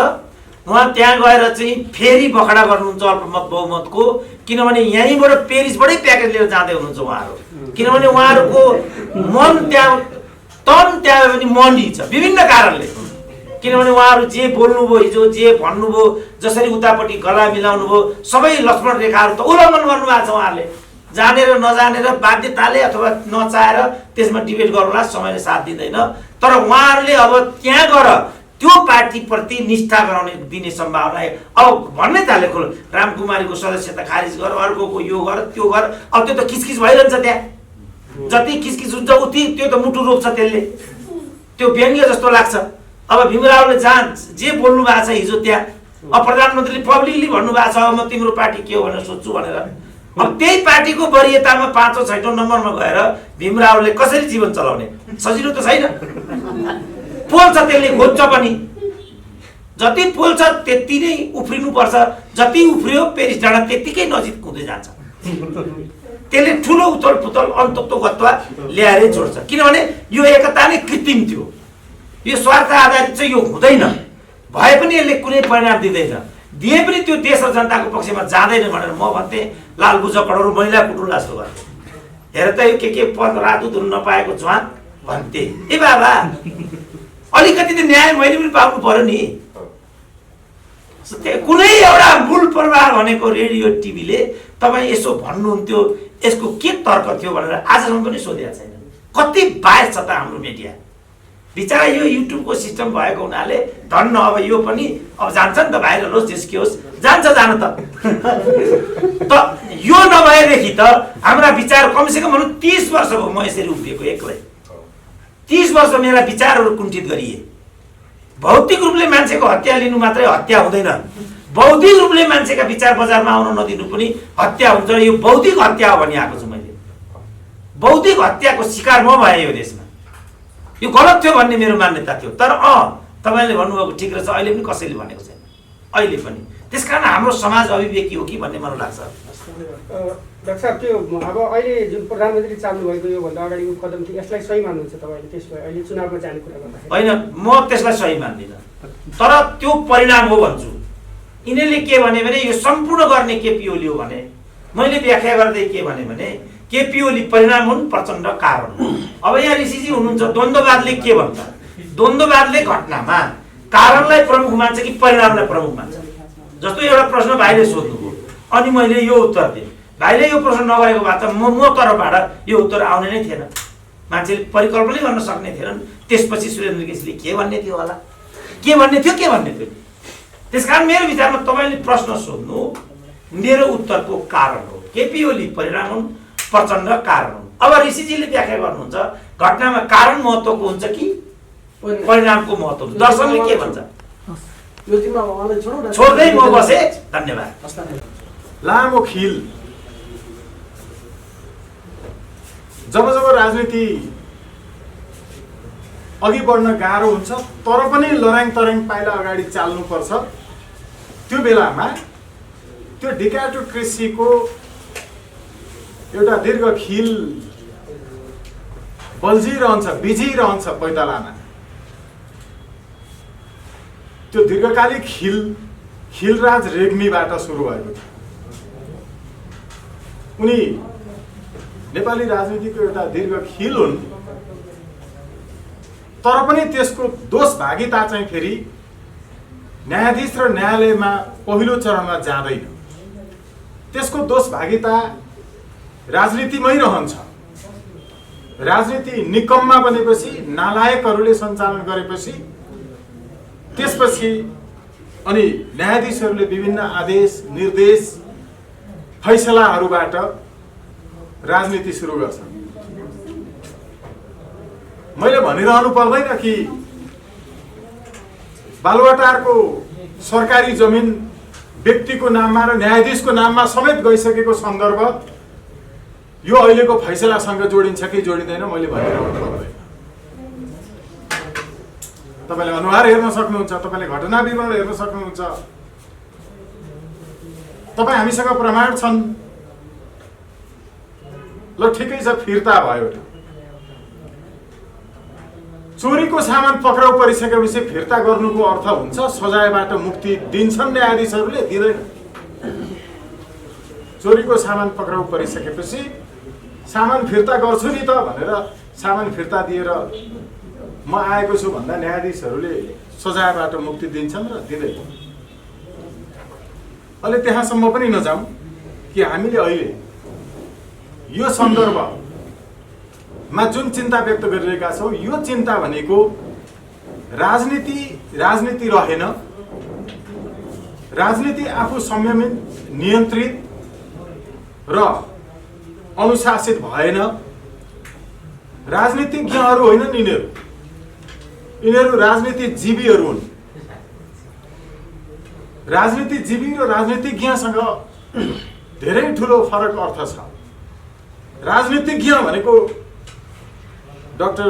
उहाँ त्यहाँ गएर चाहिँ फेरि बखडा गर्नुहुन्छ अल्पमत बहुमतको। किनभने यहीँबाट पेरिसबाटै प्याकेज लिएर जाँदै हुनुहुन्छ उहाँहरू। किनभने उहाँहरूको मन त्यहाँ तन त्यहाँ पनि मन्डी छ विभिन्न कारणले। किनभने उहाँहरू जे बोल्नुभयो हिजो, जे भन्नुभयो, जसरी उतापट्टि गला मिलाउनु भयो, सबै लक्ष्मण रेखाहरू त उल्लङ्घन गर्नुभएको छ उहाँहरूले। जानेर नजानेर बाध्यताले अथवा नचाहेर त्यसमा डिबेट गर्नुलाई समयले साथ दिँदैन। तर उहाँहरूले अब त्यहाँ गएर त्यो पार्टीप्रति निष्ठा गराउने दिने सम्भावना अब भन्नै थालेको। रामकुमारीको सदस्यता खारिज गर, अर्कोको यो गर, त्यो गर। अब त्यो त खिचखिच भइरहन्छ त्यहाँ। जति खिचखिच हुन्छ उति त्यो त मुटु रोप्छ त्यसले, त्यो व्यङ्ग्य जस्तो लाग्छ। अब भीमरावले जहाँ जे बोल्नु भएको छ हिजो त्यहाँ, अब प्रधानमन्त्रीले पब्लिकली भन्नुभएको छ अब म तिम्रो पार्टी के हो भनेर सोध्छु भनेर। अब त्यही पार्टीको वरियतामा 5औं 6औं नम्बरमा गएर भीमरावले कसरी जीवन चलाउने? सजिलो त छैन। पोल्छ त्यसले, खोज्छ पनि। जति पोल्छ त्यति नै उफ्रिनुपर्छ। जति उफ्रियो पेरिस डाँडा त्यतिकै नजिक हुँदै जान्छ। त्यसले ठुलो उथल पुथल अन्तत्वगत्वा ल्याएरै जोड्छ। किनभने यो एकता नै कृत्रिम थियो, यो स्वार्थ आधारित चाहिँ यो हुँदैन। भए पनि यसले कुनै परिणाम दिँदैन, दिए पनि त्यो देश र जनताको पक्षमा जाँदैन भनेर म भन्थेँ। लालबुझ करोड महिला कुटुला जस्तो गर्थेँ। हेर त यो के पद रातो धुन नपाएको झ्वान भन्थे। ए बाबा, अलिकति त न्याय मैले पनि पाउनु पर्यो नि। कुनै एउटा मूल प्रवाह भनेको रेडियो टिभीले तपाईँ यसो भन्नुहुन्थ्यो, यसको के तर्क थियो भनेर आजसम्म पनि सोधेको छैन। कति बायस छ त हाम्रो मिडिया। बिचरा यो युट्युबको सिस्टम भएको हुनाले धन्न अब यो पनि अब जान्छ नि त, भाइरल होस् जेसके होस् जान्छ, जान त। यो नभएदेखि त हाम्रा विचार कमसेकम 30 वर्ष भयो म यसरी उभिएको एक्लै। 30 वर्ष मेरा विचारहरू कुण्ठित गरिए। भौतिक रूपले मान्छेको हत्या लिनु मात्रै हत्या हुँदैन, बौद्धिक रूपले मान्छेका विचार बजारमा आउन नदिनु पनि हत्या हुन्छ। यो बौद्धिक हत्या हो भनी आएको छु मैले। बौद्धिक हत्याको शिकार म भएँ यो देशमा। यो गलत थियो भन्ने मेरो मान्यता थियो। तर तपाईँले भन्नुभएको ठिक रहेछ, अहिले पनि कसैले भनेको छैन। अहिले पनि त्यसकारण हाम्रो समाज अभिव्यक्ति हो कि भन्ने मलाई लाग्छ। डाक्टर साहब, त्यो अब अहिले जुन प्रधानमन्त्री चाल्नुभएको योभन्दा अगाडिको कदम थियो, यसलाई सही मान्नुहुन्छ तपाईँले? त्यसो भए अहिले चुनावमा जाने कुरा गर्दाखेरि होइन, म त्यसलाई सही मान्दिनँ, तर त्यो परिणाम हो भन्छु। यिनीहरूले के भने यो सम्पूर्ण गर्ने केपी ओली हो भने, मैले व्याख्या गर्दै के भने केपी ओली परिणाम हुन्, प्रचण्ड कारण हुन्। अब यहाँ ऋषिजी हुनुहुन्छ, द्वन्द्ववादले के भन्छ? द्वन्द्ववादले घटनामा कारणलाई प्रमुख मान्छ कि परिणामलाई प्रमुख मान्छ? जस्तो एउटा प्रश्न भाइले सोध्नुभयो अनि मैले यो उत्तर दिएँ, भाइले यो प्रश्न नगरेको भए त म तर्फबाट यो उत्तर आउने नै थिएन, मान्छेले परिकल्पनै गर्न सक्ने थिएनन्। त्यसपछि सुरेन्द्र केसीले के भन्ने थियो होला, के भन्ने थियो। त्यसकारण मेरो विचारमा तपाईँले प्रश्न सोध्नु मेरो उत्तरको कारण हो। केपी ओली परिणाम हुन्, प्रचण्ड कारण हुन्। अब ऋषिजीले व्याख्या गर्नुहुन्छ घटनामा कारण महत्त्वको हुन्छ कि परिणामको महत्त्व हुन्छ? दर्शनले के भन्छ? छोड्दै म बसे। धन्यवाद। लामो खिल। जब राजनीति अघि बढ्न गाह्रो हुन्छ तर पनि लराङ तराङ पाइला अगाडि चाल्नुपर्छ, त्यो बेलामा त्यो डिक्टेटोक्रेसीको एउटा दीर्घ खिल बल्झिरहन्छ, बिजिरहन्छ पैतालामा। त्यो दीर्घकालिक खिलराज रेग्मीबाट सुरु भएको थियो। उनी नेपाली राजनीतिको एउटा दीर्घ खिल हुन्, तर पनि त्यसको दोष भागिता चाहिँ फेरि न्यायाधीश र न्यायालयमा पहिलो चरणमा जाँदैन। त्यसको दोष भागिता राजनीतिमै रहन्छ। राजनीति निकम्मा बनेपछि, नालायकहरूले सञ्चालन गरेपछि, त्यसपछि अनि न्यायाधीशहरूले विभिन्न आदेश, निर्देश, फैसलाहरूबाट राजनीति सुरु गर्छन्। मैले भनिरहनु पर्दैन कि बालुवाटारको सरकारी जमिन व्यक्तिको नाममा र न्यायाधीशको नाममा समेत गइसकेको सन्दर्भ यो अहिलेको फैसलासँग जोडिन्छ कि जोडिँदैन मैले भनिरहनु पर्दैन। तपाईँले अनुहार हेर्न सक्नुहुन्छ, तपाईँले घटना विवरण हेर्न सक्नुहुन्छ, तपाईँ हामीसँग प्रमाण छन्। ल ठिकै छ, फिर्ता भयो। चोरीको सामान पक्राउ परिसकेपछि फिर्ता गर्नुको अर्थ हुन्छ सजायबाट मुक्ति दिन्छन् न्यायाधीशहरूले, दिँदैन। चोरीको सामान पक्राउ परिसकेपछि सामान फिर्ता गर्छु नि त भनेर सामान फिर्ता दिएर म आएको छु भन्दा न्यायाधीशहरूले सजायबाट मुक्ति दिन्छन् र दिँदैन। अहिले त्यहाँसम्म पनि नजाउँ कि हामीले अहिले यो सन्दर्भमा जुन चिन्ता व्यक्त गरिरहेका छौँ, यो चिन्ता भनेको राजनीति रहेन। राजनीति आफू संयमित, नियन्त्रित र अनुशासित भएन। राजनीतिज्ञहरू होइनन् यिनीहरू राजनीतिजीवीहरू हुन्। राजनीतिजीवी र राजनीतिज्ञसँग धेरै ठुलो फरक अर्थ छ। राजनीतिज्ञ भनेको डाक्टर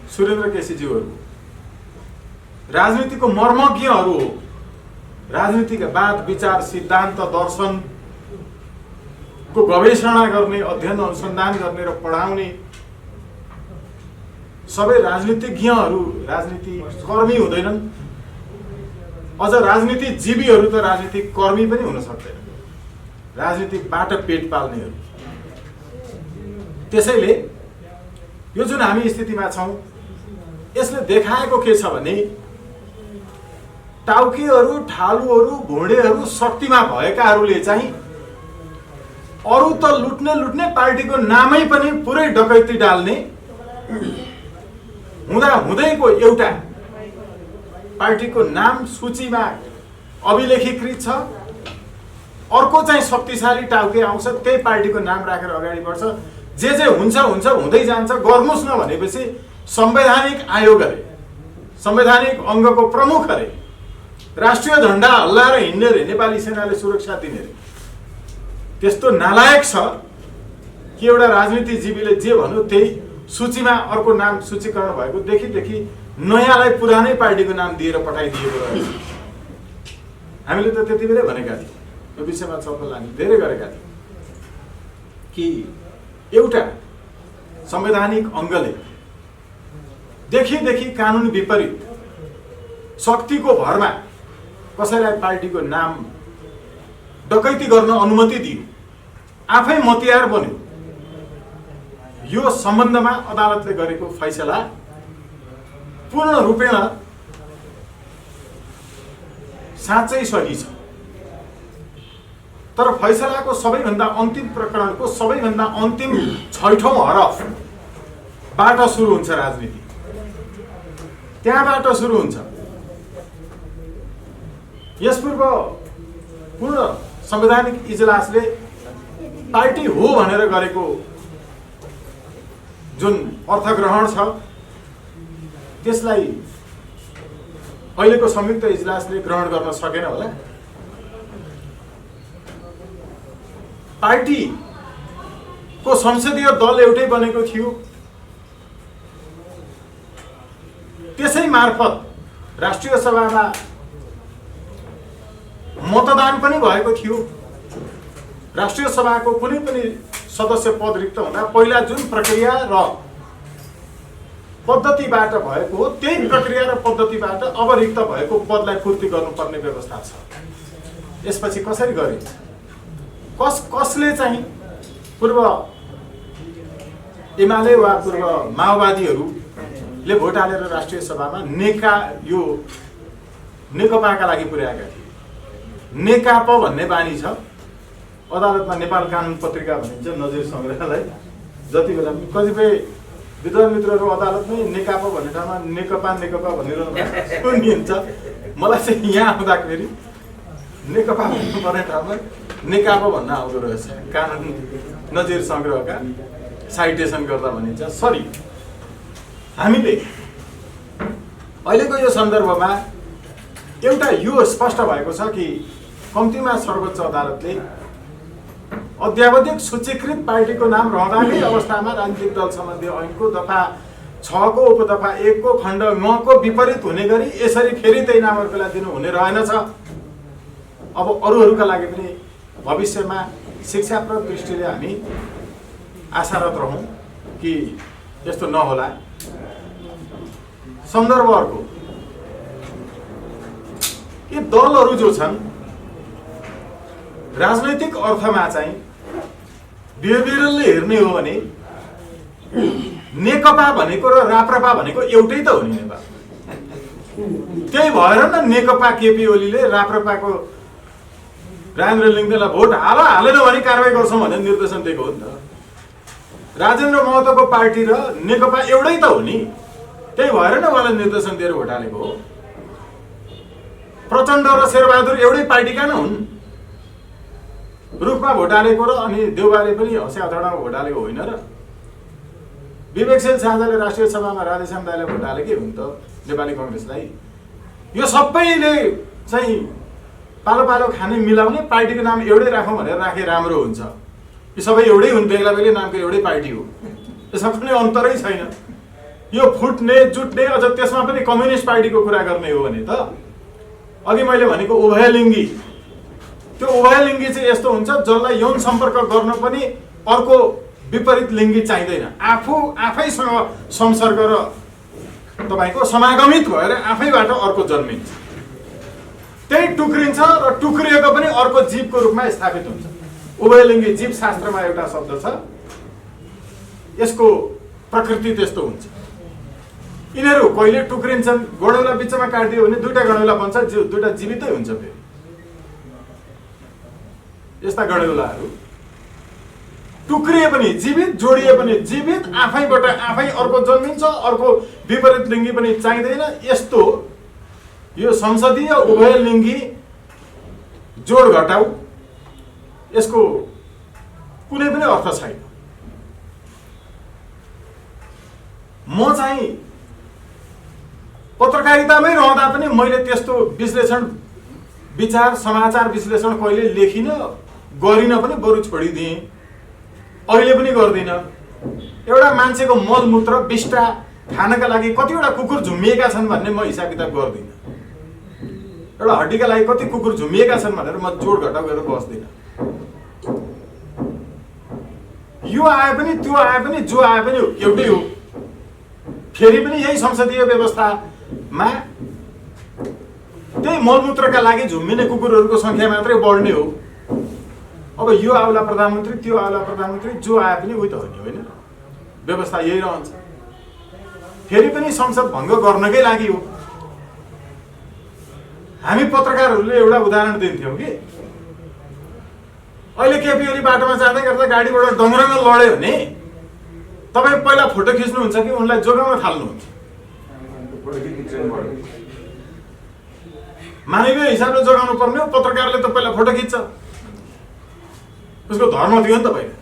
सुरेन्द्र केसीज्यूहरू, राजनीतिको मर्मज्ञहरू हो। राजनीतिका वाद विचार, सिद्धान्त, दर्शनको गवेषणा गर्ने, अध्ययन अनुसन्धान गर्ने र पढाउने सबै राजनीतिज्ञहरू राजनीति कर्मी हुँदैनन्। अझ राजनीतिजीवीहरू त राजनीतिक कर्मी पनि हुन सक्दैन, राजनीतिबाट पेट पाल्नेहरू। त्यसैले यो जुन हामी स्थितिमा छौँ यसले देखाएको के छ भने टाउकेहरू, ठालुहरू, भोडेहरू शक्तिमा भएकाहरूले चाहिँ अरू त लुट्ने पार्टीको नामै पनि पुरै डकैती डाल्ने हुँदैको एउटा पार्टीको नाम सूचीमा अभिलेखीकृत छ, अर्को चाहिँ शक्तिशाली टाउके आउँछ, त्यही पार्टीको नाम राखेर अगाडि बढ्छ। जे हुन्छ हुँदै जान्छ। गर्नुस् न भनेपछि संवैधानिक आयोग अरे, संवैधानिक अङ्गको प्रमुख अरे, राष्ट्रिय झण्डा हल्लाएर हिँड्ने रे, नेपाली सेनाले सुरक्षा दिने रे। त्यस्तो नालायक छ कि एउटा राजनीतिजीवीले जे भन्यो त्यही सूचीमा अर्को नाम सूचीकरण भएको देखि नयाँलाई पुरानै पार्टीको नाम दिएर पठाइदिएको रहेछ। हामीले त त्यति बेलै भनेका थियौँ, यो विषयमा छलफल हामी धेरै गरेका थियौँ कि एउटा संवैधानिक अङ्गले देखि कानुन विपरीत शक्तिको भरमा कसैलाई पार्टीको नाम डकैती गर्न अनुमति दियो, आफै मतियार बन्यो, यो सम्बन्धमा अदालतले गरेको फैसला पूर्ण रूपेण साँच्चै सही छ। तर फैसलाको सबैभन्दा अन्तिम प्रकरणको सबैभन्दा अन्तिम 6औं हरफबाट सुरु हुन्छ राजनीति, त्यहाँबाट सुरु हुन्छ। यसपूर्व पूर्ण संवैधानिक इजलासले पार्टी हो भनेर गरेको जुन अर्थग्रहण छ त्यसलाई अहिलेको संयुक्त इजलासले ग्रहण गर्न सकेन होला। पार्टीको संसदीय दल एउटै बनेको थियो, त्यसै मार्फत राष्ट्रिय सभामा मतदान पनि भएको थियो। राष्ट्रिय सभाको कुनै पनि सदस्य पद रिक्त हुँदा पहिला जुन प्रक्रिया र पद्धतिबाट भएको हो त्यही प्रक्रिया र पद्धतिबाट अब रिक्त भएको पदलाई पूर्ति गर्नुपर्ने व्यवस्था छ। यसपछि कसरी गरिन्छ, कसले चाहिँ पूर्व एमाले वा पूर्व माओवादीहरूले भोट हालेर राष्ट्रिय सभामा यो नेकपाका लागि पुर्याएका थिए। नेकापा भन्ने बानी छ, अदालतमा नेपाल कानुन पत्रिका भनिन्छ नजिर सङ्ग्रहलाई। जति बेला कतिपय विद्वान मित्रहरू अदालतमै नेकापा भन्ने ठाउँमा नेकपा भनिरहनु सुनिन्छ। मलाई चाहिँ यहाँ आउँदाखेरि नेकपा भन्नुपर्ने ठाउँमा नेकापा भन्न आउँदो रहेछ। कानुन नजिर सङ्ग्रहका साइटेसन गर्दा भनिन्छ। सरी, हामीले अहिलेको यो सन्दर्भमा एउटा यो स्पष्ट भएको छ कि कम्तीमा सर्वोच्च अदालतले अध्यावधिक सूचीकृत पार्टीको नाम रहँदाकै अवस्थामा राजनीतिक दल सम्बन्धी ऐनको दफा 6 को उपदफा 1 को खण्ड 9 को विपरीत हुने गरी यसरी फेरि त्यही नामहरूका दिनु हुने रहेनछ। अब अरूहरूका लागि पनि भविष्यमा शिक्षाप्रद दृष्टिले हामी आशारत रहौँ कि यस्तो नहोला। सन्दर्भ अर्को, यी दलहरू जो छन् राजनैतिक अर्थमा चाहिँ बिहेभियरलले हेर्ने हो भने नेकपा भनेको र राप्रपा भनेको एउटै त हो नि नेपाल। त्यही भएर न नेकपा केपी ओलीले राप्रपाको राजेन्द्र लिङ्गदेनलाई भोट हालेन भने कारवाही गर्छौँ भनेर निर्देशन दिएको हो नि त। राजेन्द्र महतोको पार्टी र नेकपा एउटै त हो नि, त्यही भएर न उहाँलाई निर्देशन दिएर भोट हालेको हो। प्रचण्ड र शेरबहादुर एउटै पार्टीका न हुन्। रूपमा भोट हालेको र अनि देउबाले पनि हँसे हथौडामा भोट हालेको होइन र। विवेकशील साझाले राष्ट्रिय सभामा राधेश्याम दाइले भोट हालेकै हुन् त नेपाली कङ्ग्रेसलाई। यो सबैले चाहिँ पालो पालो खाने मिलाउने पार्टीको नाम एउटै राखौँ भनेर राखे राम्रो हुन्छ। यी सबै एउटै हुन्, बेग्ला बेग्लै नामको एउटै पार्टी हो, यसमा कुनै अन्तरै छैन। यो फुट्ने जुट्ने, अझ त्यसमा पनि कम्युनिस्ट पार्टीको कुरा गर्ने हो भने त अघि मैले भनेको उभयलिङ्गी, त्यो उभयलिङ्गी चाहिँ यस्तो हुन्छ जसलाई यौन सम्पर्क गर्न पनि अर्को विपरीत लिङ्गी चाहिँदैन। आफैसँग संसर्ग र तपाईँको समागमित भएर आफैबाट अर्को जन्मिन्छ, त्यही टुक्रिन्छ र टुक्रिएको पनि अर्को जीवको रूपमा स्थापित हुन्छ। उभयलिङ्गी जीव शास्त्रमा एउटा शब्द छ, यसको प्रकृति त्यस्तो हुन्छ। यिनीहरू कहिले टुक्रिन्छन्, गणौला बिचमा काटिदियो भने दुईटा गणौला बन्छ, दुईटा जीवितै हुन्छ। फेरि यस्ता गणौलाहरू टुक्रिए पनि जीवित, जोडिए पनि जीवित, आफैबाट आफै अर्को जन्मिन्छ, अर्को विपरीत लिङ्गी पनि चाहिँदैन। यस्तो यो संसदीय उभयलिङ्गी जोड घटाउ, यसको कुनै पनि अर्थ छैन। म चाहिँ पत्रकारितामै रहँदा पनि मैले त्यस्तो विश्लेषण, विचार, समाचार विश्लेषण कहिले लेखिनँ, गरिनँ पनि, बरु छोडिदिएँ। अहिले पनि गर्दिनँ। एउटा मान्छेको मलमूत्र बिष्टा खानका लागि कतिवटा कुकुर झुम्मिएका छन् भन्ने म हिसाब किताब गर्दिनँ। एउटा हड्डीका लागि कति कुकुर झुमिएका छन् भनेर म जोड घटाउ गरेर बस्दिनँ। यो आए पनि त्यो आए पनि जो आए पनि एउटै हो। फेरि पनि यही संसदीय व्यवस्थामा त्यही मलमूत्रका लागि झुम्मिने कुकुरहरूको सङ्ख्या मात्रै बढ्ने हो। अब यो आउला प्रधानमन्त्री त्यो आउला प्रधानमन्त्री जो आए पनि उही त हो नि, होइन? व्यवस्था यही रहन्छ। फेरि पनि संसद भङ्ग गर्नकै लागि हो। हामी पत्रकारहरूले एउटा उदाहरण दिन्थ्यौँ कि अहिले केपी ओली बाटोमा जाँदै गर्दा गाडीबाट डङ्ग्रङ्ग लड्यो भने तपाईँ पहिला फोटो खिच्नुहुन्छ कि उनलाई जोगाउन थाल्नुहुन्छ? मानवीय हिसाबले जोगाउनु पर्ने हो। पत्रकारले त पहिला फोटो खिच्छ, उसको धर्म थियो नि त पहिला।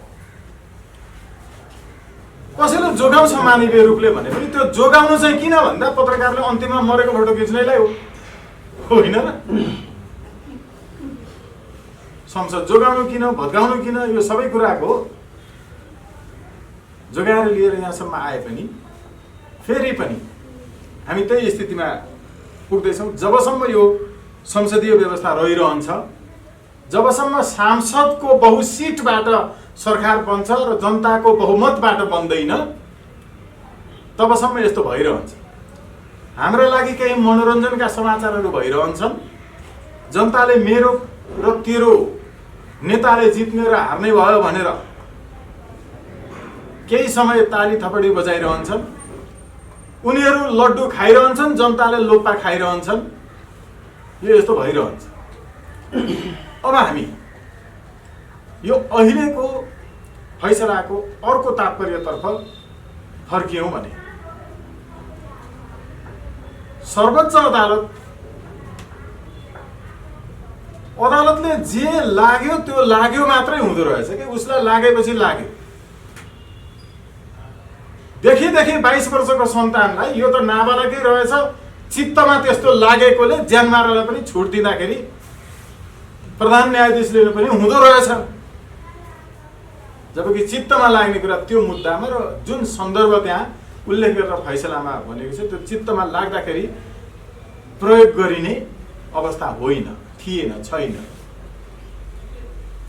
कसैले जोगाउँछ मानवीय रूपले भने पनि त्यो जोगाउनु चाहिँ किन भन्दा पत्रकारले अन्तिममा मरेको फोटो खिच्नैलाई हो, होइन र? संसद जोगाउनु किन, भत्काउनु किन, यो सबै कुराको जोगाएर लिएर यहाँसम्म आए पनि फेरि पनि हामी त्यही स्थितिमा पुग्दैछौँ। जबसम्म यो संसदीय व्यवस्था रहिरहन्छ, जबसम्म सांसदको बहुसिटबाट सरकार बन्छ र जनताको बहुमतबाट बन्दैन, तबसम्म यस्तो भइरहन्छ। हाम्रो लागि केही मनोरञ्जनका समाचारहरू भइरहन्छन्। जनताले मेरो र तेरो नेताले जित्ने र हार्ने भयो भनेर केही समय ताली थपडी बजाइरहन्छन्। उनीहरू लड्डु खाइरहन्छन्, जनताले लोप्पा खाइरहन्छन्। यो यस्तो भइरहन्छ। अब हामी यो अहिलेको फैसलाको अर्को तात्पर्यतर्फ फर्कियौँ भने सर्वोच्च अदालतले जे लाग्यो त्यो लाग्यो मात्रै हुँदो रहेछ कि उसलाई लागेपछि लाग्यो। देखि 22 वर्षको सन्तानलाई यो त नाबालकै रहेछ, चित्तमा त्यस्तो लागेकोले ज्यानमारालाई पनि छुट दिँदाखेरि प्रधान न्यायाधीशले पनि हुँदो रहेछ। जबकि चित्तमा लाग्ने कुरा त्यो मुद्दामा र जुन सन्दर्भ त्यहाँ उल्लेख गरेर फैसलामा भनेको छ त्यो चित्तमा लाग्दाखेरि प्रयोग गरिने अवस्था होइन, थिएन, छैन।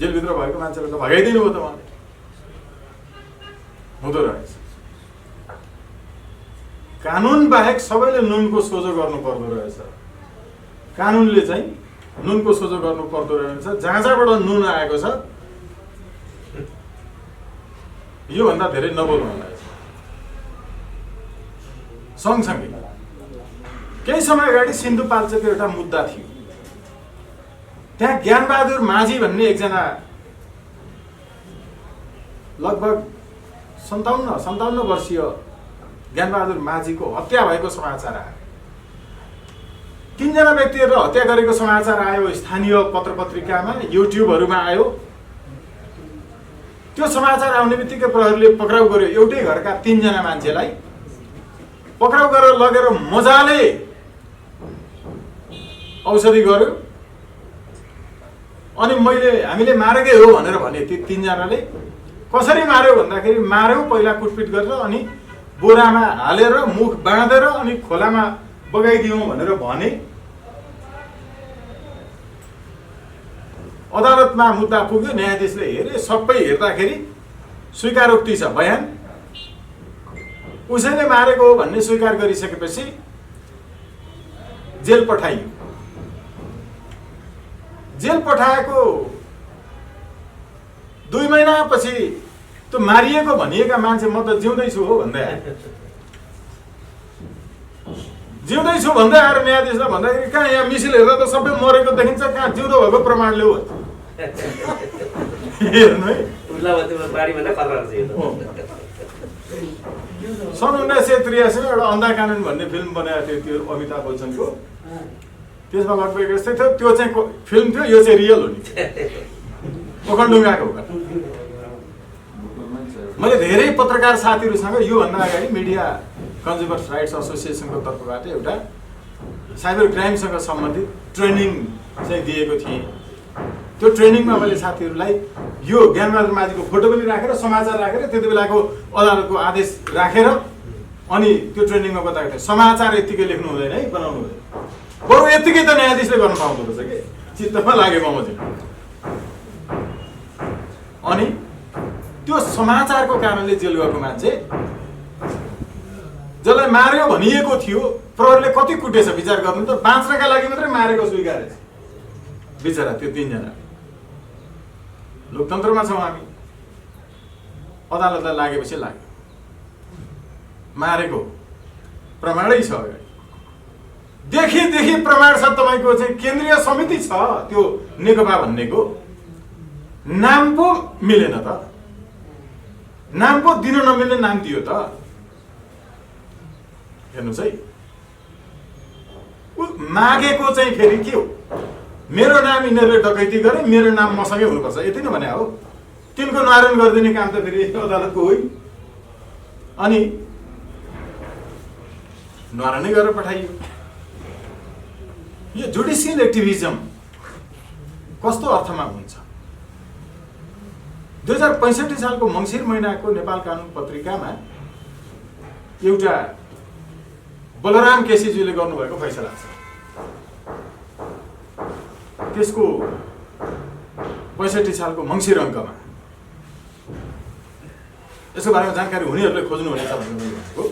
जेलभित्र भएको मान्छेलाई त भगाइदिनु हो त उहाँले, हुँदो रहेछ। कानुन बाहेक सबैले नुनको सोझो गर्नु पर्दो रहेछ। कानुनले चाहिँ नुनको सोझो गर्नु पर्दो रहेछ। जहाँ जहाँबाट नुन आएको छ योभन्दा धेरै नबोल्नु होला। सँगसँगै केही समय अगाडि सिन्धुपाल्चोको एउटा मुद्दा थियो। त्यहाँ ज्ञानबहादुर माझी भन्ने एकजना लगभग 57 वर्षीय ज्ञानबहादुर माझीको हत्या भएको समाचार आयो। 3 जना व्यक्तिहरू हत्या गरेको समाचार आयो। स्थानीय पत्र पत्रिकामा, युट्युबहरूमा आयो। त्यो समाचार आउने बित्तिकै प्रहरीले पक्राउ गर्यो। एउटै घरका 3 जना मान्छेलाई पक्राउ गरेर लगेर मजाले औषधि गर्यो। अनि हामीले मारेकै हो भनेर भने ती 3 जनाले। कसरी मार्यो भन्दाखेरि मार्यो पहिला कुटपिट गरेर, अनि बोरामा हालेर मुख बाँधेर अनि खोलामा बगाइदियौँ भनेर भने। अदालतमा मुद्दा पुग्यो। न्यायाधीशले हेरे, सबै हेर्दाखेरि स्वीकारोक्ति छ, बयान उसैले मारेको हो भन्ने स्वीकार गरिसकेपछि जेल पठाइयो। जेल पठाएको 2 महिनापछि त्यो मारिएको भनिएका मान्छे म त जिउँदैछु हो भन्दै आयो। जिउँदैछु भन्दै आएर न्यायाधीशलाई भन्दाखेरि कहाँ यहाँ मिसिल हेर्दा त सबै मरेको देखिन्छ, कहाँ जिउँदो भएको प्रमाणले हो। हेर्नु है, सन् 1983 एउटा अन्धा कानुन भन्ने फिल्म बनाएको थियो, त्यो अमिताभ बच्चनको। त्यसमा लगभग यस्तै थियो। त्यो चाहिँ फिल्म थियो, यो चाहिँ रियल हो नि, ओखलढुङ्गाको हो। मैले धेरै पत्रकार साथीहरूसँग योभन्दा अगाडि मिडिया कन्ज्युमर्स राइट्स एसोसिएसनको तर्फबाट एउटा साइबर क्राइमसँग सम्बन्धित ट्रेनिङ चाहिँ दिएको थिएँ। त्यो ट्रेनिङमा मैले साथीहरूलाई यो ज्ञानबहादुर माझीको फोटो पनि राखेर, समाचार राखेर, त्यति बेलाको अदालतको आदेश राखेर अनि त्यो ट्रेनिङमा बताएको थिएँ समाचार यत्तिकै लेख्नु हुँदैन है, बनाउनु हुँदैन। बरु यतिकै त न्यायाधीशले गर्न पाउँदो रहेछ कि चित्तमा लाग्यो बमोजिम। अनि त्यो समाचारको कारणले जेल गएको मान्छे जसलाई मार्यो भनिएको थियो, प्रहरीले कति कुटेछ विचार गर्नु त, बाँच्नका लागि मात्रै मारेको स्वीकारेछ बिचरा त्यो 3 जना। लोकतन्त्रमा छौँ हामी, अदालतलाई लागेपछि लाग्यो, मारेको प्रमाणै छ अगाडि, देखि प्रमाण छ। तपाईँको चाहिँ केन्द्रीय समिति छ त्यो नेकपा भन्नेको, नाम पो मिलेन त, नाम पो दिन नमिल्ने नाम दियो त। हेर्नुहोस् है, मागेको चाहिँ फेरि के हो, मेरो नाम यिनीहरूले डकैती गरे, मेरो नाम मसँगै हुनुपर्छ, यति नै भने हो। तिनको नारायण गरिदिने काम त फेरि अदालतको होइन। अनि नारायणै गरेर पठाइयो। यो जुडिसियल एक्टिभिजम कस्तो अर्थमा हुन्छ? 2065 सालको मङ्सिर महिनाको नेपाल कानुन पत्रिकामा एउटा बलराम केसीज्यूले गर्नुभएको फैसला छ। त्यसको 65 सालको मङ्सिर अङ्कमा यसको बारेमा जानकारी हुनेहरूले खोज्नुहुनेछ भनेको,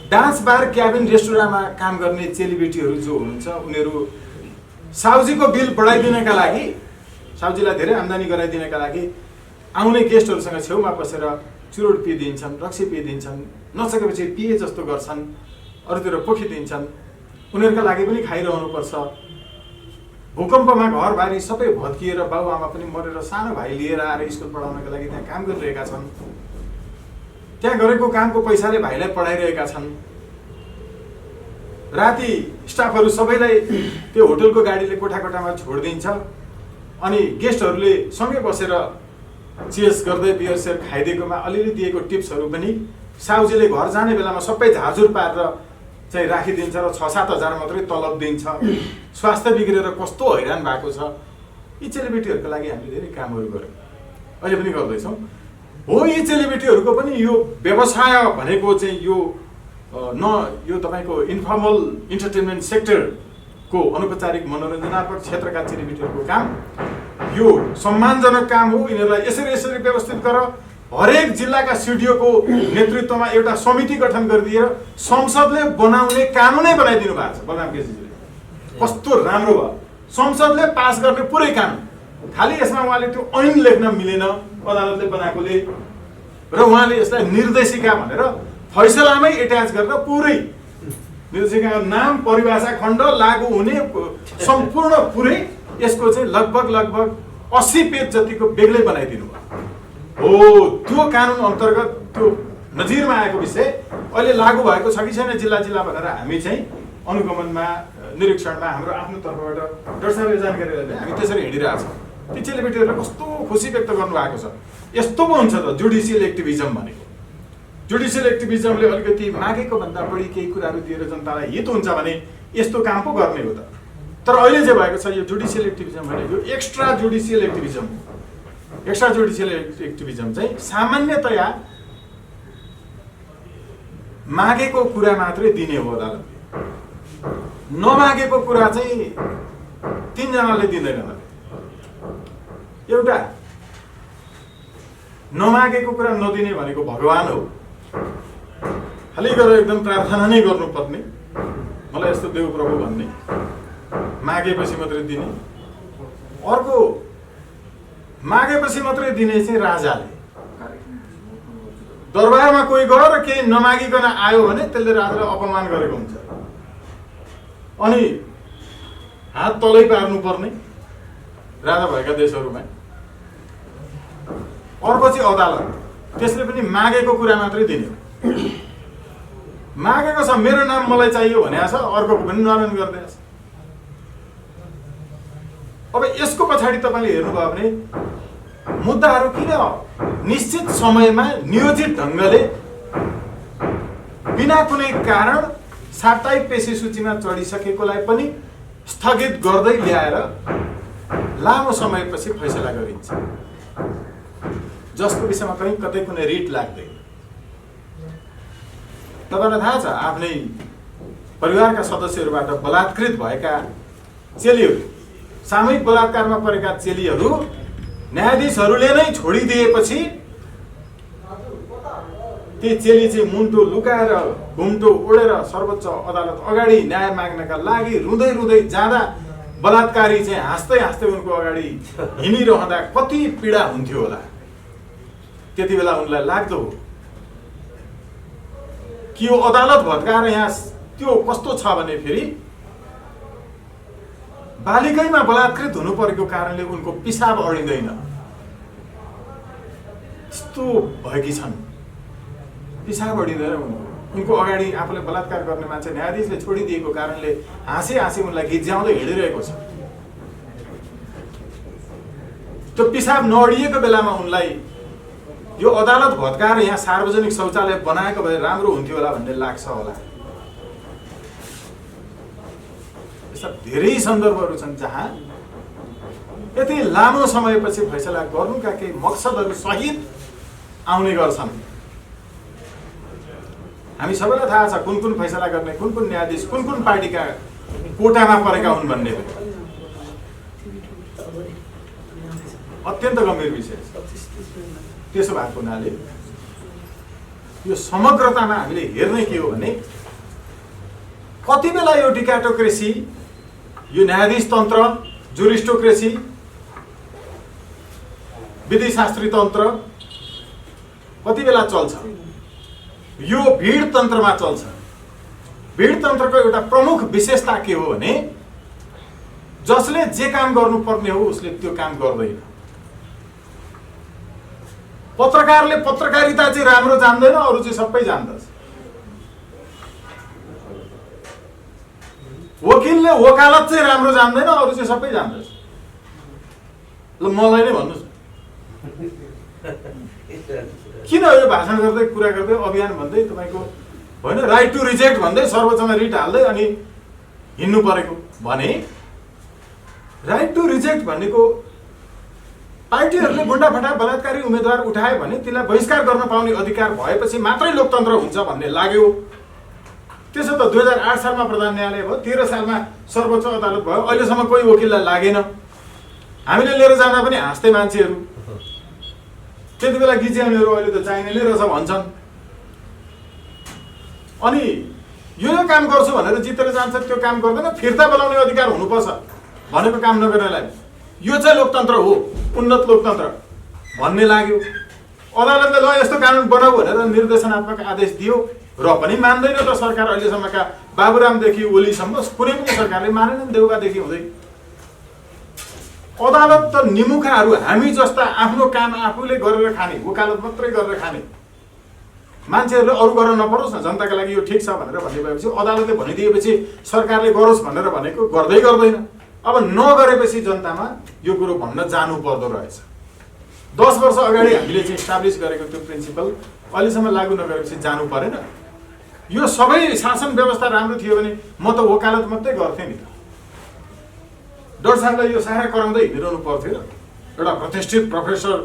डान्स बार क्याबिन रेस्टुराँमा काम गर्ने चेलीबेटीहरू जो हुनुहुन्छ उनीहरू साउजीको बिल बढाइदिनका लागि, साउजीलाई धेरै आम्दानी गराइदिनका लागि आउने गेस्टहरूसँग छेउमा बसेर चुरोट पिइदिन्छन्, रक्सी पिइदिन्छन्, नसकेपछि पिए जस्तो गर्छन्, अरूतिर पोखिदिन्छन्। उनीहरूका लागि पनि खाइरहनुपर्छ। भूकम्पमा घरबारी सबै भत्किएर बाबुआमा पनि मरेर सानो भाइ लिएर आएर स्कुल पढाउनका लागि त्यहाँ काम गरिरहेका छन्। त्यहाँ गरेको कामको पैसाले भाइलाई पढाइरहेका छन्। राति स्टाफहरू सबैलाई त्यो होटलको गाडीले कोठामा छोडिदिन्छ। अनि गेस्टहरूले सँगै बसेर चियर्स गर्दै बियर सेयर खाइदिएकोमा अलिअलि दिएको टिप्सहरू पनि साउजीले घर जाने बेलामा सबै झाजुर पारेर चाहिँ राखिदिन्छ र 6-7 हजार मात्रै तलब दिन्छ। स्वास्थ्य बिग्रेर कस्तो हैरान भएको छ। यी चेलीबेटीहरूका लागि हामीले धेरै कामहरू गऱ्यौँ, अहिले पनि गर्दैछौँ। हो, यी चेलीबेटीहरूको पनि यो व्यवसाय भनेको चाहिँ यो तपाईँको इन्फर्मल इन्टरटेनमेन्ट सेक्टरको अनौपचारिक मनोरञ्जनात्मक क्षेत्रका चेलीबेटीहरूको काम यो सम्मानजनक काम हो। यिनीहरूलाई यसरी व्यवस्थित गर। हरेक जिल्लाका सिडिओको नेतृत्वमा एउटा समिति गठन गरिदिएर संसदले बनाउने कानुनै बनाइदिनु भएको छ बलराम केसीजीले। कस्तो राम्रो भयो, संसदले पास गर्ने पुरै कानुन। खालि यसमा उहाँले त्यो ऐन लेख्न मिलेन अदालतले बनाएकोले, र उहाँले यसलाई निर्देशिका भनेर फैसलामै एट्याच गरेर पुरै निर्देशिकाको नाम, परिभाषा खण्ड, लागू हुने सम्पूर्ण पुरै यसको चाहिँ लगभग 80 पेज जतिको बेग्लै बनाइदिनु भयो। हो, त्यो कानुन अन्तर्गत त्यो नजिरमा आएको विषय अहिले लागू भएको छ कि छैन जिल्ला भनेर हामी चाहिँ अनुगमनमा, निरीक्षणमा हाम्रो आफ्नो तर्फबाट डाक्टर साहबले जानकारी दिँदै हामी त्यसरी हिँडिरहेको छौँ। ती चेलीबेटीहरूले कस्तो खुसी व्यक्त गर्नुभएको छ। यस्तो पो हुन्छ त जुडिसियल एक्टिभिजम भनेको। जुडिसियल एक्टिभिजमले अलिकति मागेको भन्दा बढी केही कुराहरू दिएर जनतालाई हित हुन्छ भने यस्तो काम पो गर्ने हो त। तर अहिले जे भएको छ यो जुडिसियल एक्टिभिजम भनेको extra judicial activism. Extra judicial activism चाहिँ सामान्यतया मागेको कुरा मात्रै दिने हो अदालतले, नमागेको कुरा चाहिँ 3 जनाले दिँदैनन्। एउटा नमागेको कुरा नदिने भनेको भगवान हो, खालि गरेर एकदम प्रार्थना नै गर्नुपर्ने, मलाई यस्तो देव प्रभु भन्ने, मागेपछि मात्रै दिने। अर्को मागेपछि मात्रै दिने चाहिँ राजाले। दरबारमा कोही गयो र केही नमागिकन आयो भने त्यसले राजालाई अपमान गरेको हुन्छ, अनि हात तलै पार्नु पर्ने राजा भएका देशहरूमा। अर्को चाहिँ अदालत, त्यसले पनि मागेको कुरा मात्रै दिने। मागेको छ मेरो नाम मलाई चाहियो भनेको छ, अर्कोको पनि नारायण गरिदिएको छ। अब यसको पछाडि तपाईँले हेर्नुभयो भने मुद्दाहरू किन निश्चित समयमा नियोजित ढङ्गले बिना कुनै कारण साप्ताहिक पेशी सूचीमा चढिसकेकोलाई पनि स्थगित गर्दै ल्याएर लामो समयपछि फैसला गरिन्छ, जसको विषयमा कहीँ कतै कुनै रिट लाग्दैन। तपाईँलाई थाहा छ आफ्नै परिवारका सदस्यहरूबाट बलात्कृत भएका चेलीहरू, सामूहिक बलात्कारमा परेका चेलीहरू न्यायाधीशहरूले नै छोडिदिएपछि ती चेली चाहिँ मुन्टो लुकाएर घुम्टो ओढेर सर्वोच्च अदालत अगाडि न्याय माग्नका लागि रुँदै रुँदै जाँदा बलात्कारी चाहिँ हाँस्दै हाँस्दै उनको अगाडि हिँडिरहँदा कति पीडा हुन्थ्यो होला। त्यति बेला उनलाई लाग्दो हो कि यो अदालत भत्काएर यहाँ त्यो कस्तो छ भने फेरि बालिकैमा बलात्कृत हुनु परेको कारणले उनको पिसाब अडिँदैन, त्यस्तो भएकी छन्। पिसाब अडिँदैन उनको अगाडि आफूले बलात्कार गर्ने मान्छे न्यायाधीशले छोडिदिएको कारणले हाँसी हाँसी उनलाई गिज्याउँदै हिँडिरहेको छ। त्यो पिसाब नअडिएको बेलामा उनलाई यो अदालत भत्काएर यहाँ सार्वजनिक शौचालय बनाएको भए राम्रो हुन्थ्यो होला भन्ने लाग्छ होला। यस्ता धेरै सन्दर्भहरू छन् जहाँ यति लामो समयपछि फैसला गर्नुका केही मकसदहरू सहित आउने गर्छन्। हामी सबैलाई थाहा छ कुन कुन फैसला गर्ने, कुन कुन न्यायाधीश कुन कुन पार्टीका कोटामा परेका हुन् भन्ने अत्यन्त गम्भीर विषय छ। त्यसो भएको हुनाले यो समग्रतामा हामीले हेर्ने के हो भने कति बेला यो डिकाटोक्रेसी, यो न्यायाधीश तन्त्र, जुरिस्टोक्रेसी, विधिशास्त्री तन्त्र कति बेला चल्छ? यो भिड तन्त्रमा चल्छ। भिड तन्त्रको एउटा प्रमुख विशेषता के हो भने जसले जे काम गर्नुपर्ने हो उसले त्यो काम गर्दैन। पत्रकारले पत्रकारिता चाहिँ राम्रो जान्दैन, अरू चाहिँ सबै जान्दछ। वकिलले वकालत चाहिँ राम्रो जान्दैन, अरू चाहिँ सबै जान्दछ। ल मलाई नै भन्नुहोस् किन यो भाषण गर्दै कुरा गर्दै अभियान भन्दै तपाईँको होइन राइट टु रिजेक्ट भन्दै सर्वोच्चमा रिट हाल्दै अनि हिँड्नु परेको भने राइट टु रिजेक्ट भनेको पार्टीहरूले गुण्डाफटा बलात्कारी उम्मेदवार उठाए भने त्यसलाई बहिष्कार गर्न पाउने अधिकार भएपछि मात्रै लोकतन्त्र हुन्छ भन्ने लाग्यो। त्यसो त 2008 सालमा प्रधान न्यायालय भयो, 13 सालमा सर्वोच्च अदालत भयो, अहिलेसम्म कोही वकिललाई लागेन। हामीले लिएर जाँदा पनि हाँस्दै मान्छेहरू, त्यति बेला गिज्याउनेहरू अहिले त चाहिने नै रहेछ भन्छन्। अनि यो काम गर्छु भनेर जितेर जान्छ, त्यो काम गर्दैन, फिर्ता बोलाउने अधिकार हुनुपर्छ भनेको काम नगर्नेलाई यो चाहिँ लोकतन्त्र हो, उन्नत लोकतन्त्र भन्ने लाग्यो। अदालतले ल यस्तो कानुन बनाऊ भनेर निर्देशनात्मक आदेश दियो र पनि मान्दैन त सरकार। अहिलेसम्मका बाबुरामदेखि ओलीसम्म कुनै पनि सरकारले मानेनन्, देउबादेखि हुँदै। अदालत त निमुखाहरू हामी जस्ता आफ्नो काम आफूले गरेर खाने, वकालत मात्रै गरेर खाने मान्छेहरूले अरू गर्न नपरोस् न, जनताका लागि यो ठिक छ भनेर भन्ने भएपछि अदालतले भनिदिएपछि सरकारले गरोस् भनेर भनेको गर्दै गर्दैन। अब नगरेपछि जनतामा यो कुरो भन्न जानु पर्दो रहेछ। 10 वर्ष अगाडि हामीले चाहिँ इस्टाब्लिस गरेको त्यो प्रिन्सिपल अहिलेसम्म लागू नगरेपछि जानु परेन। यो सबै शासन व्यवस्था राम्रो थियो भने म त वकालत मात्रै गर्थेँ नि त। डर साहबलाई यो सारा कराउँदै हिँडिरहनु पर्थ्यो। एउटा प्रतिष्ठित प्रोफेसर,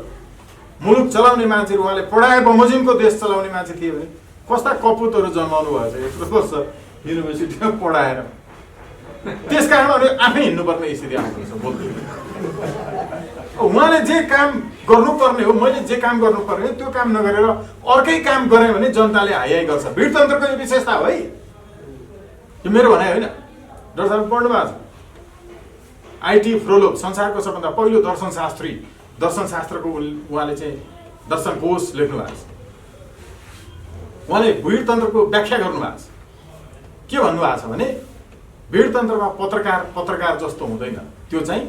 मुलुक चलाउने मान्छे, उहाँले पढाए बमोजिमको देश चलाउने मान्छे थिए भने कस्ता कपुतहरू जन्माउनु भएछ 1 वर्ष युनिभर्सिटीमा पढाएर। त्यसकारण अनि आफै हिँड्नुपर्ने स्थिति आउँछ बोल्दै। उहाँले जे काम गर्नुपर्ने हो, मैले जे काम गर्नुपर्ने हो त्यो काम नगरेर अर्कै काम गरेँ भने जनताले हाई गर्छ। भिडतन्त्रको यो विशेषता हो है, यो मेरो भनाइ होइन। डक्टर साहब पढ्नु भएको छ। आइटी फ्रोलोप संसारको सबभन्दा पहिलो दर्शनशास्त्री, दर्शनशास्त्रको उहाँले चाहिँ दर्शन कोश लेख्नु भएको छ। उहाँले भिडतन्त्रको व्याख्या गर्नुभएको छ। के भन्नुभएको छ भने भिडतन्त्रमा पत्रकार जस्तो हुँदैन, त्यो चाहिँ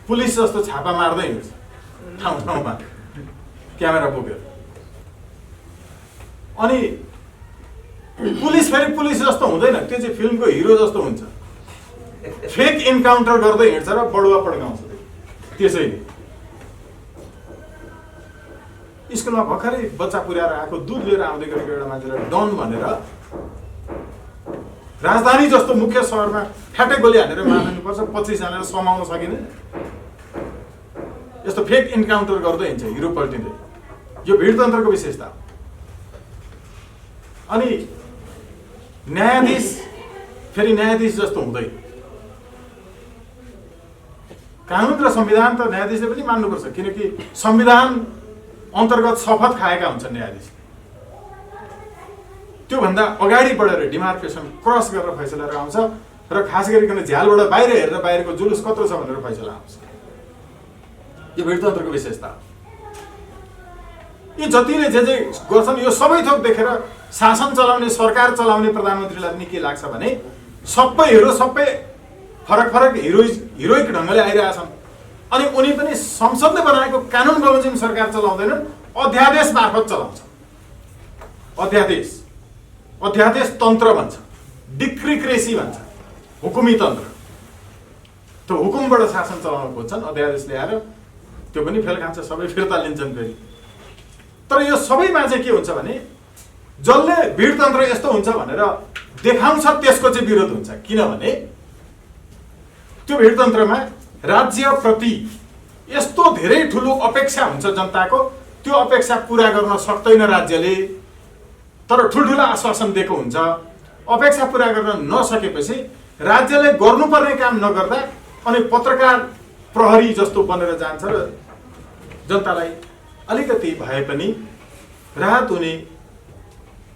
पुलिस जस्तो छापा मार्दै हिँड्छ ठाउँ ठाउँमा क्यामेरा बोकेर। अनि पुलिस फेरि पुलिस जस्तो हुँदैन, त्यो चाहिँ फिल्मको हिरो जस्तो हुन्छ, फेक इन्काउन्टर गर्दै हिँड्छ र बडुवा पड्काउँछ। त्यसैले स्कुलमा भर्खरै बच्चा पुर्याएर आएको, दुध लिएर आउँदै गरेको एउटा मान्छेलाई डन भनेर राजधानी जस्तो मुख्य सहरमा फ्याटै गोली हानेर मार्नुपर्छ, 25 जनालाई समाउन सकिँदैन। यस्तो फेक इन्काउन्टर गर्दै हिँड्छ, हिरो पल्टिँदै। यो भिडतन्त्रको विशेषता हो। अनि न्यायाधीश फेरि न्यायाधीश जस्तो हुँदैन। कानुन र संविधान त न्यायाधीशले पनि मान्नुपर्छ, किनकि संविधान अन्तर्गत शपथ खाएका हुन्छन् न्यायाधीश। त्योभन्दा अगाडि बढेर डिमार्केसन क्रस गरेर फैसला आउँछ र खास गरिकन झ्यालबाट बाहिर हेरेर बाहिरको जुलुस कत्रो छ भनेर फैसला आउँछ। यो भिडतन्त्रको विशेषता हो। यी जतिले जे गर्छन् यो सबै थोक देखेर शासन चलाउने, सरकार चलाउने प्रधानमन्त्रीलाई पनि के लाग्छ भने सबै फरक फरक हिरोइक ढङ्गले आइरहेछन्, अनि उनी पनि संसदले बनाएको कानुन बमोजिम सरकार चलाउँदैनन्, अध्यादेश मार्फत चलाउँछ। अध्यादेश तन्त्र भन्छ, डिक्रिक्रेसी भन्छ, हुकुमी तन्त्र। त्यो हुकुमबाट शासन चलाउन खोज्छन्, अध्यादेश ल्याएर त्यो पनि फेल खान्छ, सबै फिर्ता लिन्छन् फेरि। तर यो सबैमा चाहिँ के हुन्छ भने जसले भिडतन्त्र यस्तो हुन्छ भनेर देखाउँछ त्यसको चाहिँ विरोध हुन्छ, किनभने त्यो भिडतन्त्रमा राज्यप्रति यस्तो धेरै ठुलो अपेक्षा हुन्छ जनताको, त्यो अपेक्षा पुरा गर्न सक्दैन राज्यले, तर ठुल्ठुला आश्वासन दिएको हुन्छ। अपेक्षा पुरा गर्न नसकेपछि राज्यले गर्नुपर्ने काम नगर्दा अनि पत्रकार प्रहरी जस्तो बनेर जान्छ र जनतालाई अलिकति भए पनि राहत हुने,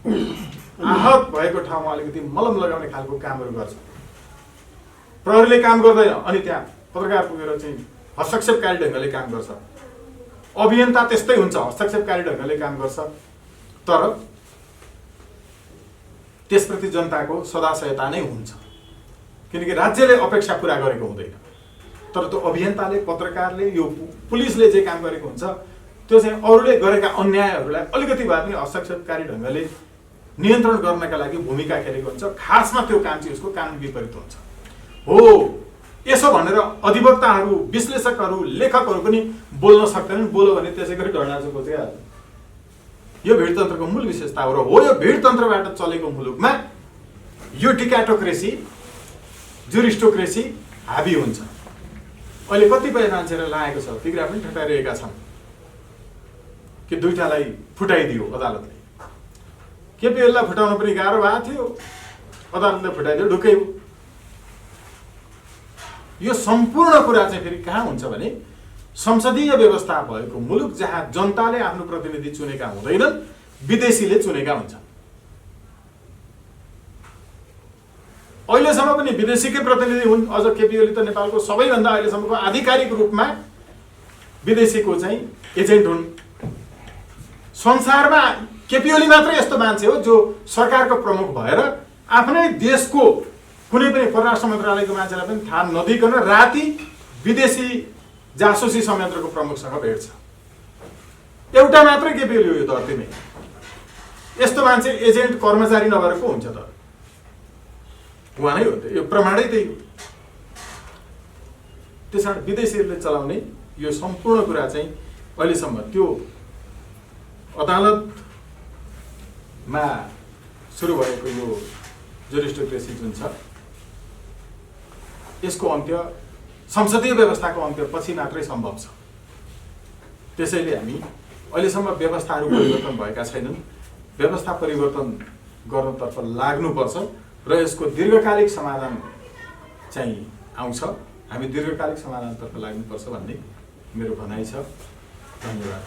आहत भएको ठाउँमा अलिकति मलम लगाउने खालको कामहरू गर्छ। प्रहरीले काम गर्दैन अनि त्यहाँ पत्रकार पुगेर चाहिँ हस्तक्षेपकारी ढङ्गले काम गर्छ। अभियन्ता त्यस्तै हुन्छ, हस्तक्षेपकारी ढङ्गले काम गर्छ, तर त्यसप्रति जनताको सदाशयता नै हुन्छ, किनकि राज्यले अपेक्षा पुरा गरेको हुँदैन। तर त्यो अभियन्ताले, पत्रकारले, यो पुलिसले जे काम गरेको हुन्छ त्यो चाहिँ अरूले गरेका अन्यायहरूलाई अलिकति भए पनि हस्तक्षेपकारी ढङ्गले नियन्त्रण गर्नका लागि भूमिका खेलेको हुन्छ। खासमा त्यो काम चाहिँ उसको कानुन विपरीत हुन्छ। हो, यसो भनेर अधिवक्ताहरू, विश्लेषकहरू, लेखकहरू पनि बोल्न सक्दैनन्। बोल्यो भने त्यसै गरी ढल्नाचो खोजिहाल्छ। यो भिडतन्त्रको मूल विशेषता हो। र हो, यो भिडतन्त्रबाट चलेको मुलुकमा यो डिकाटोक्रेसी, जुरिस्टोक्रेसी हाबी हुन्छ। अहिले कतिपय मान्छेलाई लागेको छ, तिग्रा पनि ठटाइरहेका छन् कि दुईटालाई फुटाइदियो अदालतले। केपी ओलीलाई फुटाउन पनि गाह्रो भएको थियो, अदालतले फुटाइदियो, ढुक्कै हो। यो सम्पूर्ण कुरा चाहिँ फेरि कहाँ हुन्छ भने संसदीय व्यवस्था भएको मुलुक जहाँ जनताले आफ्नो प्रतिनिधि चुनेका हुँदैनन्, विदेशीले चुनेका हुन्छन्। अहिलेसम्म पनि विदेशीकै प्रतिनिधि हुन्। अझ केपी ओली त नेपालको सबैभन्दा अहिलेसम्मको आधिकारिक रूपमा विदेशीको चाहिँ एजेन्ट हुन्। संसारमा केपी ओली मात्रै यस्तो मान्छे हो जो सरकारको प्रमुख भएर आफ्नै देशको कुनै पनि परराष्ट्र मन्त्रालयको मान्छेलाई पनि थाहा नदिकन राति विदेशी जासुसी संयन्त्रको प्रमुखसँग भेट्छ। एउटा मात्रै केपी ओली हो यो धरतीमै। यस्तो मान्छे एजेन्ट, कर्मचारी नभएर को हुन्छ त? उहाँ नै हो त। यो प्रमाणै त्यही हो। त्यसकारण विदेशीहरूले चलाउने यो सम्पूर्ण कुरा चाहिँ अहिलेसम्म त्यो अदालतमा सुरु भएको यो जुरिस्टोक्रेसी जुन छ, यसको अन्त्य संसदीय व्यवस्थाको अन्त्य पछि मात्रै सम्भव छ। त्यसैले हामी अहिलेसम्म व्यवस्थाहरू परिवर्तन भएका छैनन्। व्यवस्था परिवर्तन गर्नतर्फ लाग्नुपर्छ र यसको दीर्घकालिक समाधान चाहिँ आउँछ। हामी दीर्घकालिक समाधानतर्फ लाग्नुपर्छ भन्ने मेरो भनाइ छ। धन्यवाद।